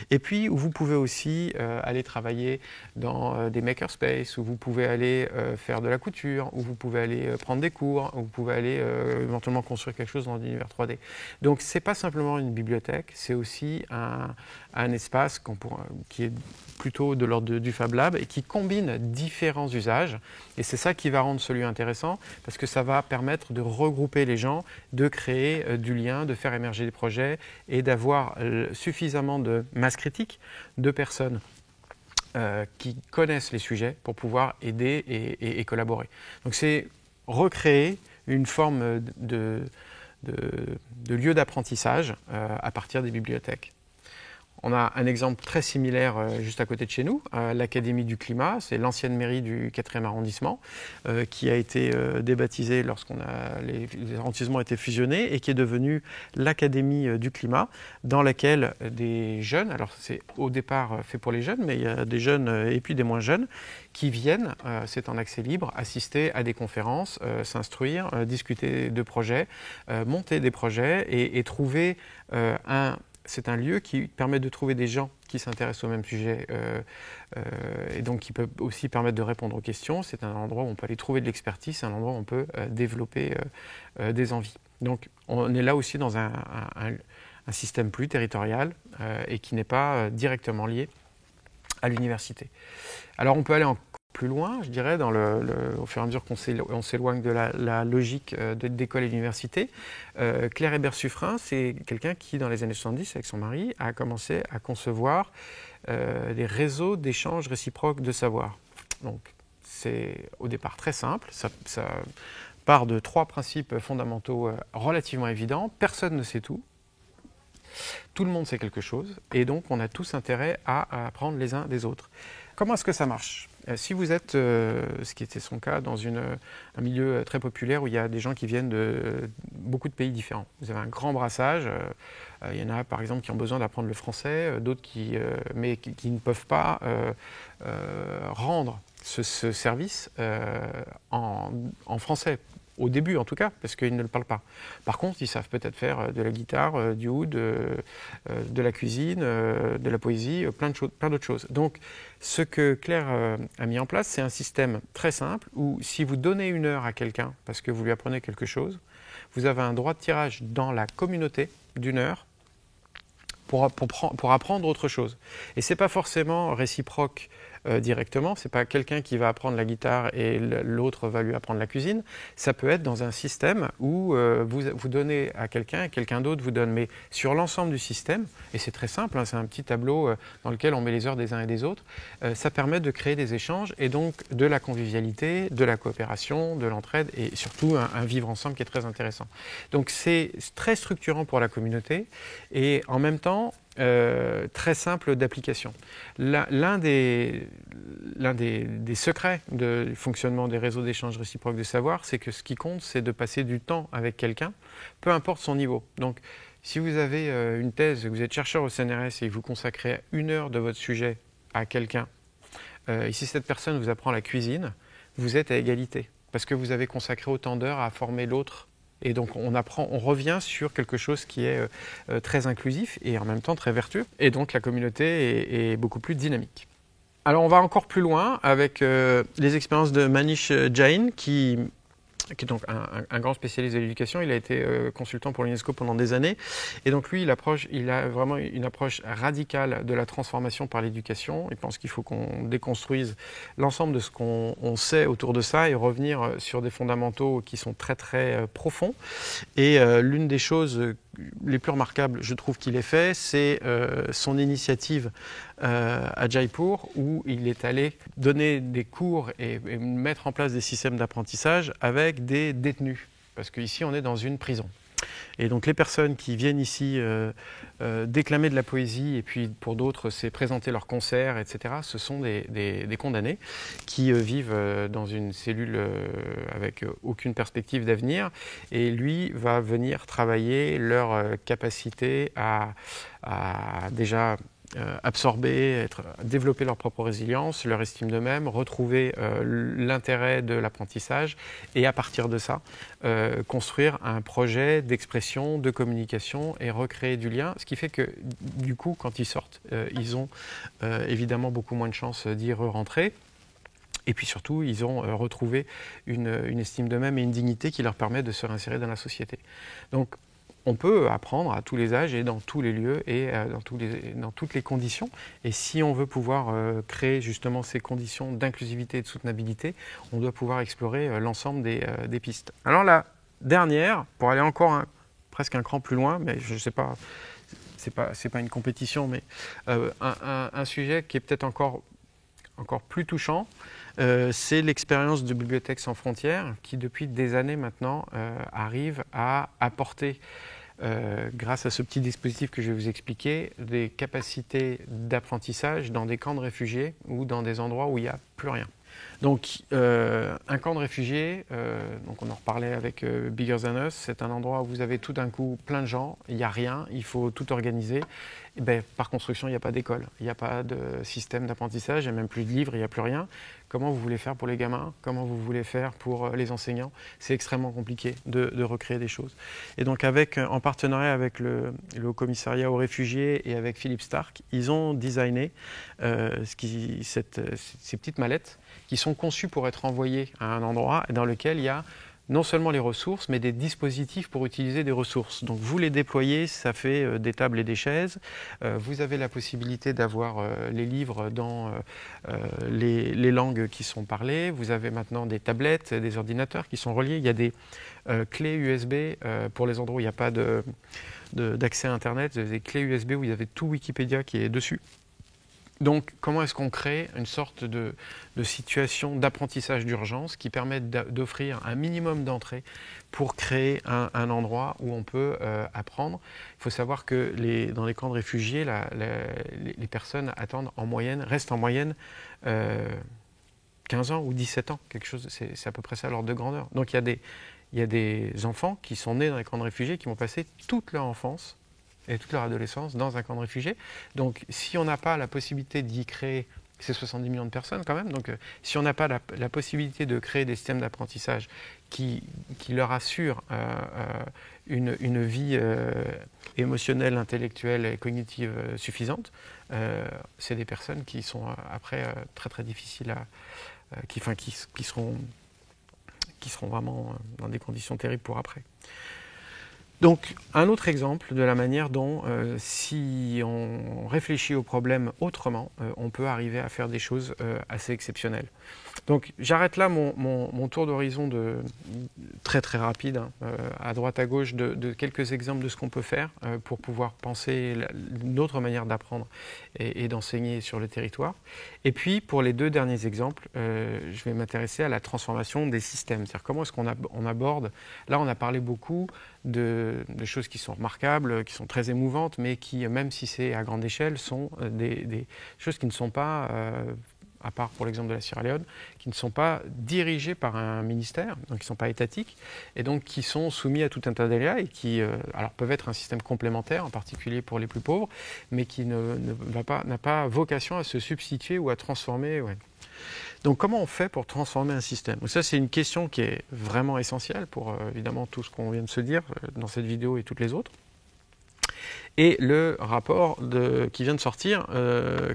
Et puis où vous pouvez aussi aller travailler dans des makerspaces, où vous pouvez aller faire de la couture, où vous pouvez aller prendre des cours, où vous pouvez aller éventuellement construire quelque chose dans l'univers 3D. Donc ce n'est pas simplement une bibliothèque, c'est aussi un espace qui est plutôt de l'ordre du Fab Lab et qui combine différents usages. Et c'est ça qui va rendre ce lieu intéressant, parce que ça va permettre de regrouper les gens, de créer du lien, de faire émerger des projets et d'avoir suffisamment de masse critique de personnes qui connaissent les sujets pour pouvoir aider et collaborer. Donc c'est recréer une forme de lieu d'apprentissage à partir des bibliothèques. On a un exemple très similaire juste à côté de chez nous, l'Académie du Climat. C'est l'ancienne mairie du 4e arrondissement qui a été débaptisée lorsque les arrondissements étaient fusionnés et qui est devenue l'Académie du Climat, dans laquelle des jeunes, alors c'est au départ fait pour les jeunes, mais il y a des jeunes et puis des moins jeunes, qui viennent, c'est en accès libre, assister à des conférences, s'instruire, discuter de projets, monter des projets et trouver un c'est un lieu qui permet de trouver des gens qui s'intéressent au même sujet et donc qui peut aussi permettre de répondre aux questions. C'est un endroit où on peut aller trouver de l'expertise, c'est un endroit où on peut développer des envies. Donc on est là aussi dans un système plus territorial et qui n'est pas directement lié à l'université. Alors on peut aller encore plus loin, je dirais, au fur et à mesure qu'on s'éloigne de la logique d'école et d'université. Claire Hébert-Suffren, c'est quelqu'un qui, dans les années 70, avec son mari, a commencé à concevoir des réseaux d'échanges réciproques de savoir. Donc, c'est au départ très simple, ça part de 3 principes fondamentaux relativement évidents. Personne ne sait tout. Tout le monde sait quelque chose, et donc on a tous intérêt à apprendre les uns des autres. Comment est-ce que ça marche ? Si vous êtes, ce qui était son cas, dans un milieu très populaire où il y a des gens qui viennent de beaucoup de pays différents, vous avez un grand brassage, il y en a par exemple qui ont besoin d'apprendre le français, d'autres qui ne peuvent pas rendre ce service en français. Au début en tout cas, parce qu'ils ne le parlent pas. Par contre, ils savent peut-être faire de la guitare, du oud, de la cuisine, de la poésie, plein d'autres choses. Donc, ce que Claire a mis en place, c'est un système très simple où si vous donnez 1 heure à quelqu'un parce que vous lui apprenez quelque chose, vous avez un droit de tirage dans la communauté d'1 heure pour apprendre autre chose. Et ce n'est pas forcément réciproque directement, ce n'est pas quelqu'un qui va apprendre la guitare et l'autre va lui apprendre la cuisine. Ça peut être dans un système où vous donnez à quelqu'un et quelqu'un d'autre vous donne, mais sur l'ensemble du système, et c'est très simple, hein, c'est un petit tableau dans lequel on met les heures des uns et des autres, ça permet de créer des échanges et donc de la convivialité, de la coopération, de l'entraide et surtout un vivre ensemble qui est très intéressant. Donc c'est très structurant pour la communauté et en même temps très simple d'application. L'un des secrets du fonctionnement des réseaux d'échange réciproques de savoir, c'est que ce qui compte, c'est de passer du temps avec quelqu'un, peu importe son niveau. Donc, si vous avez une thèse, vous êtes chercheur au CNRS et vous consacrez 1 heure de votre sujet à quelqu'un, et si cette personne vous apprend la cuisine, vous êtes à égalité, parce que vous avez consacré autant d'heures à former l'autre. Et donc on revient sur quelque chose qui est très inclusif et en même temps très vertueux. Et donc la communauté est beaucoup plus dynamique. Alors on va encore plus loin avec les expériences de Manish Jain qui est donc un grand spécialiste de l'éducation. Il a été consultant pour l'UNESCO pendant des années. Et donc lui, il a vraiment une approche radicale de la transformation par l'éducation. Il pense qu'il faut qu'on déconstruise l'ensemble de ce qu'on sait autour de ça et revenir sur des fondamentaux qui sont très très profonds. Et l'une des choses les plus remarquables, je trouve, qu'il ait fait, c'est son initiative à Jaipur, où il est allé donner des cours et mettre en place des systèmes d'apprentissage avec des détenus. Parce qu'ici, on est dans une prison. Et donc les personnes qui viennent ici déclamer de la poésie, et puis pour d'autres, c'est présenter leurs concerts, etc., ce sont des condamnés qui vivent dans une cellule avec aucune perspective d'avenir. Et lui va venir travailler leur capacité à déjà absorber, développer leur propre résilience, leur estime d'eux-mêmes, retrouver l'intérêt de l'apprentissage et à partir de ça, construire un projet d'expression, de communication et recréer du lien, ce qui fait que du coup, quand ils sortent, ils ont évidemment beaucoup moins de chances d'y re-rentrer. Et puis surtout, ils ont retrouvé une estime d'eux-mêmes et une dignité qui leur permet de se réinsérer dans la société. Donc, on peut apprendre à tous les âges et dans tous les lieux et dans toutes les conditions. Et si on veut pouvoir créer justement ces conditions d'inclusivité et de soutenabilité, on doit pouvoir explorer l'ensemble des pistes. Alors la dernière, pour aller encore presque un cran plus loin, mais je ne sais pas, c'est pas une compétition, mais un sujet qui est peut-être encore plus touchant, c'est l'expérience de Bibliothèques sans frontières qui depuis des années maintenant arrive à apporter grâce à ce petit dispositif que je vais vous expliquer, des capacités d'apprentissage dans des camps de réfugiés ou dans des endroits où il n'y a plus rien. Donc un camp de réfugiés, donc on en reparlait avec Bigger Than Us, c'est un endroit où vous avez tout d'un coup plein de gens, il n'y a rien, il faut tout organiser Eh ben, par construction, il n'y a pas d'école, il n'y a pas de système d'apprentissage, il n'y a même plus de livres, il n'y a plus rien. Comment vous voulez faire pour les gamins? Comment vous voulez faire pour les enseignants? C'est extrêmement compliqué de recréer des choses. Et donc, en partenariat avec le Haut Commissariat aux réfugiés et avec Philippe Stark, ils ont designé ces petites mallettes qui sont conçues pour être envoyées à un endroit dans lequel il y a non seulement les ressources, mais des dispositifs pour utiliser des ressources. Donc vous les déployez, ça fait des tables et des chaises. Vous avez la possibilité d'avoir les livres dans les langues qui sont parlées. Vous avez maintenant des tablettes, des ordinateurs qui sont reliés. Il y a des clés USB pour les endroits où il n'y a pas d'accès à Internet. Vous avez des clés USB où il y avait tout Wikipédia qui est dessus. Donc, comment est-ce qu'on crée une sorte de situation d'apprentissage d'urgence qui permette d'offrir un minimum d'entrée pour créer un endroit où on peut apprendre? Il faut savoir que dans les camps de réfugiés, les personnes restent en moyenne 15 ans ou 17 ans, quelque chose, c'est à peu près ça l'ordre de grandeur. Donc, il y a des enfants qui sont nés dans les camps de réfugiés qui vont passer toute leur enfance et toute leur adolescence dans un camp de réfugiés. Donc, si on n'a pas la possibilité d'y créer, c'est 70 millions de personnes quand même, donc si on n'a pas la possibilité de créer des systèmes d'apprentissage qui leur assurent une vie émotionnelle, intellectuelle et cognitive suffisante, c'est des personnes qui sont après très très difficiles qui seront vraiment dans des conditions terribles pour après. Donc, un autre exemple de la manière dont, si on réfléchit au problème autrement, on peut arriver à faire des choses assez exceptionnelles. Donc, j'arrête là mon tour d'horizon très très rapide, à droite à gauche, de quelques exemples de ce qu'on peut faire pour pouvoir penser une autre manière d'apprendre et d'enseigner sur le territoire. Et puis, pour les deux derniers exemples, je vais m'intéresser à la transformation des systèmes. C'est-à-dire comment est-ce qu'on aborde. Là, on a parlé beaucoup de choses qui sont remarquables, qui sont très émouvantes, mais qui, même si c'est à grande échelle, sont des choses qui ne sont pas, à part pour l'exemple de la Sierra Leone, qui ne sont pas dirigées par un ministère, donc qui ne sont pas étatiques, et donc qui sont soumis à tout un tas d'aléas et qui alors peuvent être un système complémentaire, en particulier pour les plus pauvres, mais qui n'a pas vocation à se substituer ou à transformer. Ouais. Donc comment on fait pour transformer un système? Donc ça, c'est une question qui est vraiment essentielle pour évidemment tout ce qu'on vient de se dire dans cette vidéo et toutes les autres. Et le rapport qui vient de sortir,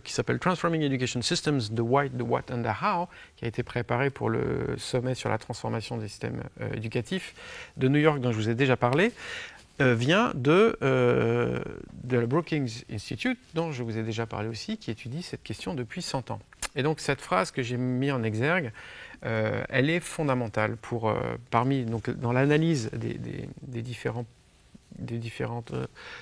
qui s'appelle Transforming Education Systems, The Why, The What and The How, qui a été préparé pour le sommet sur la transformation des systèmes éducatifs de New York, dont je vous ai déjà parlé, vient de la Brookings Institute, dont je vous ai déjà parlé aussi, qui étudie cette question depuis 100 ans. Et donc cette phrase que j'ai mise en exergue, elle est fondamentale dans l'analyse des différentes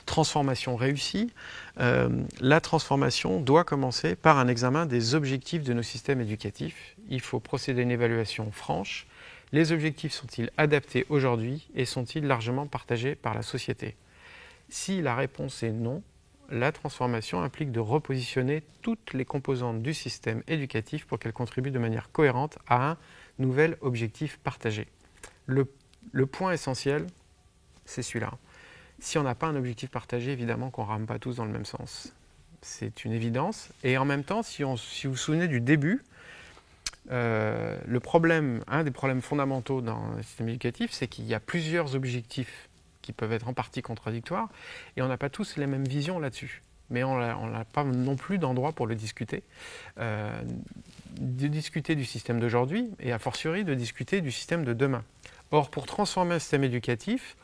transformations réussies. La transformation doit commencer par un examen des objectifs de nos systèmes éducatifs. Il faut procéder à une évaluation franche. Les objectifs sont-ils adaptés aujourd'hui et sont-ils largement partagés par la société? Si la réponse est non, la transformation implique de repositionner toutes les composantes du système éducatif pour qu'elles contribuent de manière cohérente à un nouvel objectif partagé. Le point essentiel, c'est celui-là. Si on n'a pas un objectif partagé, évidemment qu'on ne rame pas tous dans le même sens. C'est une évidence. Et en même temps, si vous vous souvenez du début, un des problèmes fondamentaux dans le système éducatif, c'est qu'il y a plusieurs objectifs qui peuvent être en partie contradictoires, et on n'a pas tous les mêmes visions là-dessus. Mais on n'a pas non plus d'endroit pour le discuter. De discuter du système d'aujourd'hui, et a fortiori de discuter du système de demain. Or, pour transformer un système éducatif,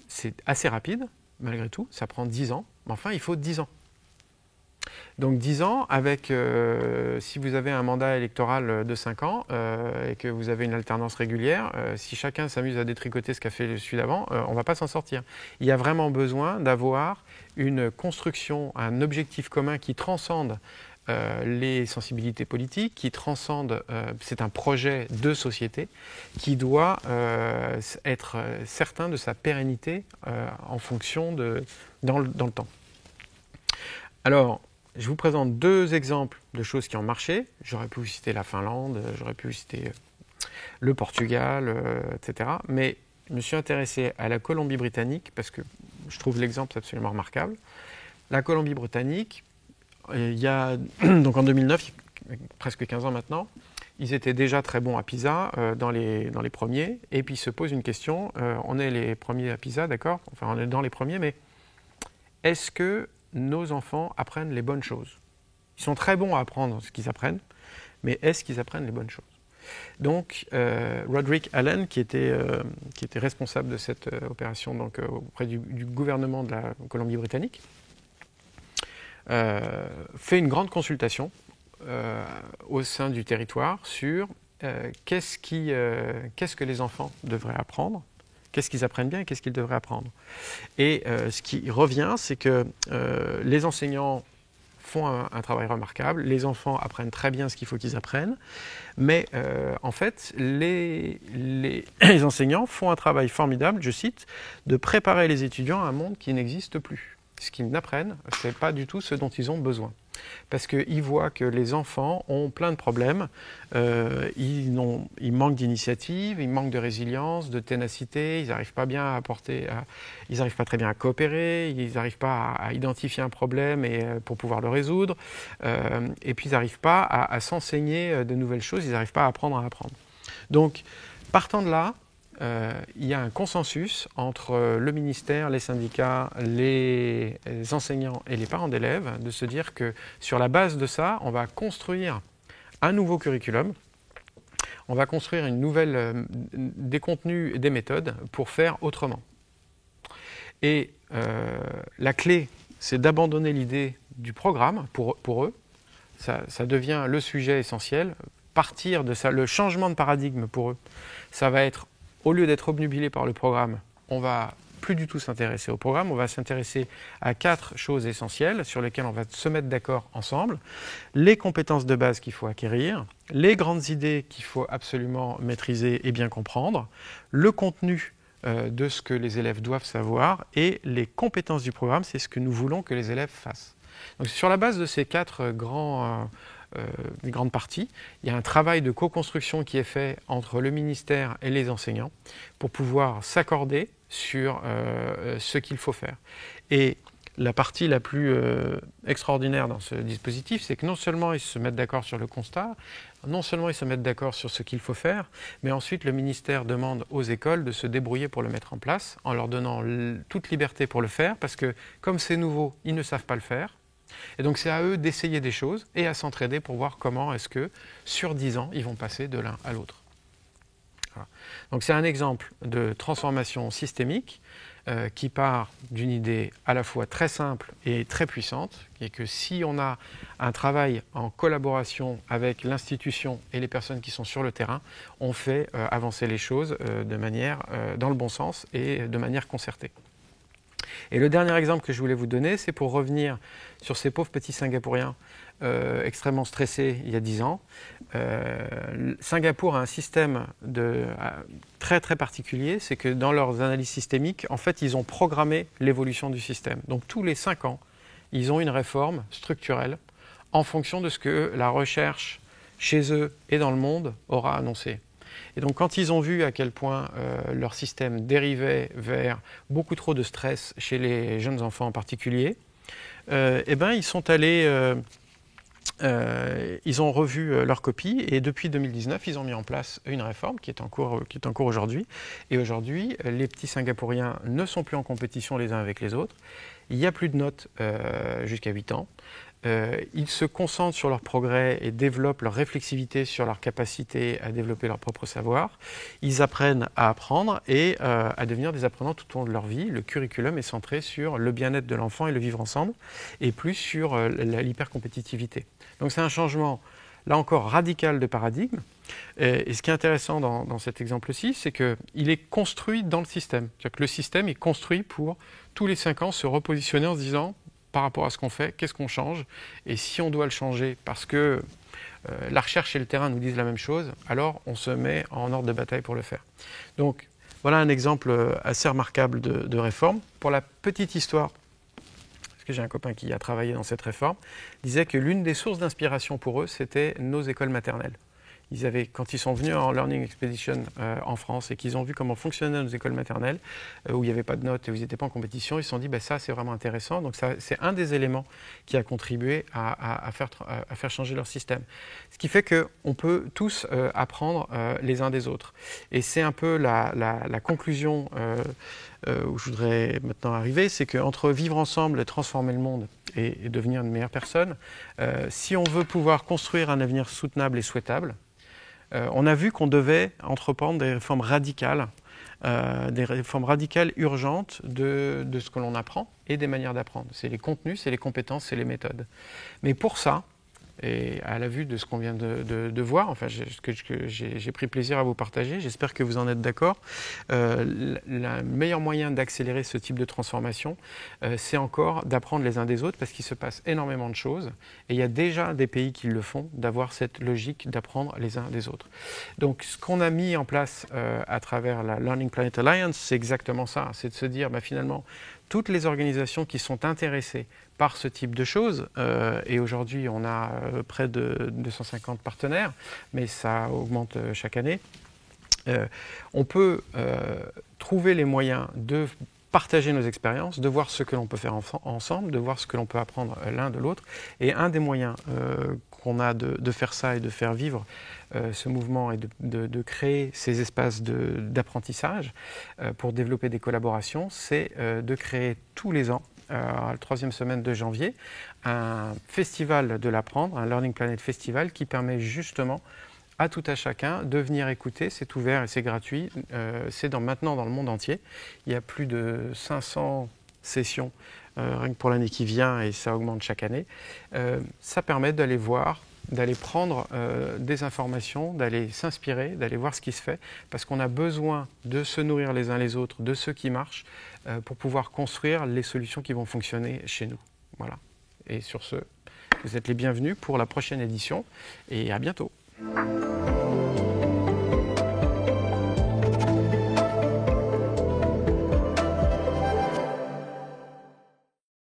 c'est assez rapide, malgré tout, ça prend 10 ans, mais enfin, il faut 10 ans. Donc 10 ans, si vous avez un mandat électoral de 5 ans et que vous avez une alternance régulière, si chacun s'amuse à détricoter ce qu'a fait celui d'avant, on ne va pas s'en sortir. Il y a vraiment besoin d'avoir une construction, un objectif commun qui transcende les sensibilités politiques, qui transcende, c'est un projet de société qui doit être certain de sa pérennité en fonction dans le temps. Alors, je vous présente deux exemples de choses qui ont marché. J'aurais pu vous citer la Finlande, j'aurais pu vous citer le Portugal, etc. Mais je me suis intéressé à la Colombie-Britannique parce que je trouve l'exemple absolument remarquable. La Colombie-Britannique, il y a, donc en 2009, presque 15 ans maintenant, ils étaient déjà très bons à PISA dans les premiers, et puis ils se posent une question, on est les premiers à PISA, d'accord, enfin on est dans les premiers, mais est-ce que nos enfants apprennent les bonnes choses? Ils sont très bons à apprendre ce qu'ils apprennent, mais est-ce qu'ils apprennent les bonnes choses? Donc, Roderick Allen, qui était responsable de cette opération donc, auprès du gouvernement de la Colombie-Britannique, fait une grande consultation au sein du territoire sur qu'est-ce que les enfants devraient apprendre, qu'est-ce qu'ils apprennent bien et qu'est-ce qu'ils devraient apprendre. Et ce qui revient, c'est que les enseignants font un travail remarquable, les enfants apprennent très bien ce qu'il faut qu'ils apprennent, mais en fait, les enseignants font un travail formidable, je cite, de préparer les étudiants à un monde qui n'existe plus. Ce qu'ils n'apprennent, ce n'est pas du tout ce dont ils ont besoin. Parce qu'ils voient que les enfants ont plein de problèmes, ils manquent d'initiative, ils manquent de résilience, de ténacité, ils n'arrivent pas bien à ils n'arrivent pas très bien à coopérer, ils n'arrivent pas à identifier un problème pour pouvoir le résoudre, et puis ils n'arrivent pas à s'enseigner de nouvelles choses, ils n'arrivent pas à apprendre à apprendre. Donc, partant de là, il y a un consensus entre le ministère, les syndicats, les enseignants et les parents d'élèves de se dire que sur la base de ça, on va construire un nouveau curriculum, on va construire des contenus et des méthodes pour faire autrement. Et la clé, c'est d'abandonner l'idée du programme pour eux. Ça devient le sujet essentiel. Partir de ça, le changement de paradigme pour eux, ça va être, au lieu d'être obnubilé par le programme, on va plus du tout s'intéresser au programme, on va s'intéresser à 4 choses essentielles sur lesquelles on va se mettre d'accord ensemble. Les compétences de base qu'il faut acquérir, les grandes idées qu'il faut absolument maîtriser et bien comprendre, le contenu de ce que les élèves doivent savoir et les compétences du programme, c'est ce que nous voulons que les élèves fassent. Donc sur la base de ces 4 grandes parties, il y a un travail de co-construction qui est fait entre le ministère et les enseignants pour pouvoir s'accorder sur ce qu'il faut faire. Et la partie la plus extraordinaire dans ce dispositif, c'est que non seulement ils se mettent d'accord sur le constat, non seulement ils se mettent d'accord sur ce qu'il faut faire, mais ensuite le ministère demande aux écoles de se débrouiller pour le mettre en place, en leur donnant toute liberté pour le faire, parce que comme c'est nouveau, ils ne savent pas le faire. Et donc c'est à eux d'essayer des choses et à s'entraider pour voir comment est-ce que, sur 10 ans, ils vont passer de l'un à l'autre. Voilà. Donc c'est un exemple de transformation systémique qui part d'une idée à la fois très simple et très puissante, qui est que si on a un travail en collaboration avec l'institution et les personnes qui sont sur le terrain, on fait avancer les choses dans le bon sens et de manière concertée. Et le dernier exemple que je voulais vous donner, c'est pour revenir sur ces pauvres petits Singapouriens extrêmement stressés il y a 10 ans. Singapour a un système très très particulier, c'est que dans leurs analyses systémiques, en fait, ils ont programmé l'évolution du système. Donc tous les 5 ans, ils ont une réforme structurelle en fonction de ce que la recherche chez eux et dans le monde aura annoncé. Et donc quand ils ont vu à quel point leur système dérivait vers beaucoup trop de stress chez les jeunes enfants en particulier, ils sont allés, ils ont revu leur copie et depuis 2019, ils ont mis en place une réforme qui est en cours aujourd'hui. Et aujourd'hui, les petits Singapouriens ne sont plus en compétition les uns avec les autres. Il n'y a plus de notes jusqu'à 8 ans. Ils se concentrent sur leurs progrès et développent leur réflexivité sur leur capacité à développer leur propre savoir. Ils apprennent à apprendre et à devenir des apprenants tout au long de leur vie. Le curriculum est centré sur le bien-être de l'enfant et le vivre ensemble, et plus sur l'hypercompétitivité. Donc c'est un changement, là encore, radical de paradigme. Et ce qui est intéressant dans cet exemple-ci, c'est qu'il est construit dans le système. C'est-à-dire que le système est construit pour, tous les 5 ans, se repositionner en se disant, par rapport à ce qu'on fait, qu'est-ce qu'on change? Et si on doit le changer parce que la recherche et le terrain nous disent la même chose, alors on se met en ordre de bataille pour le faire. Donc voilà un exemple assez remarquable de réforme. Pour la petite histoire, parce que j'ai un copain qui a travaillé dans cette réforme, disait que l'une des sources d'inspiration pour eux, c'était nos écoles maternelles. Quand ils sont venus en Learning Expedition en France et qu'ils ont vu comment fonctionnaient nos écoles maternelles, où il n'y avait pas de notes et où ils n'étaient pas en compétition, ils se sont dit ça c'est vraiment intéressant. Donc c'est un des éléments qui a contribué à faire changer leur système. Ce qui fait qu'on peut tous apprendre les uns des autres. Et c'est un peu la conclusion où je voudrais maintenant arriver, c'est qu'entre vivre ensemble et transformer le monde et devenir une meilleure personne, si on veut pouvoir construire un avenir soutenable et souhaitable, on a vu qu'on devait entreprendre des réformes radicales urgentes de ce que l'on apprend et des manières d'apprendre. C'est les contenus, c'est les compétences, c'est les méthodes. Mais pour ça, et à la vue de ce qu'on vient de voir, enfin, ce que j'ai pris plaisir à vous partager, j'espère que vous en êtes d'accord, le meilleur moyen d'accélérer ce type de transformation, c'est encore d'apprendre les uns des autres, parce qu'il se passe énormément de choses, et il y a déjà des pays qui le font, d'avoir cette logique d'apprendre les uns des autres. Donc ce qu'on a mis en place à travers la Learning Planet Alliance, c'est exactement ça, c'est de se dire finalement, toutes les organisations qui sont intéressées par ce type de choses, et aujourd'hui on a près de 250 partenaires, mais ça augmente chaque année, on peut trouver les moyens de partager nos expériences, de voir ce que l'on peut faire ensemble, de voir ce que l'on peut apprendre l'un de l'autre. Et un des moyens qu'on a de faire ça et de faire vivre ce mouvement et de créer ces espaces d'apprentissage pour développer des collaborations, c'est de créer tous les ans, la 3e semaine de janvier, un festival de l'apprendre, un Learning Planet Festival qui permet justement à tout à chacun de venir écouter. C'est ouvert et c'est gratuit. C'est maintenant dans le monde entier. Il y a plus de 500 sessions rien que pour l'année qui vient et ça augmente chaque année. Ça permet d'aller voir, d'aller prendre des informations, d'aller s'inspirer, d'aller voir ce qui se fait, parce qu'on a besoin de se nourrir les uns les autres de ce qui marche pour pouvoir construire les solutions qui vont fonctionner chez nous. Voilà. Et sur ce, vous êtes les bienvenus pour la prochaine édition et à bientôt.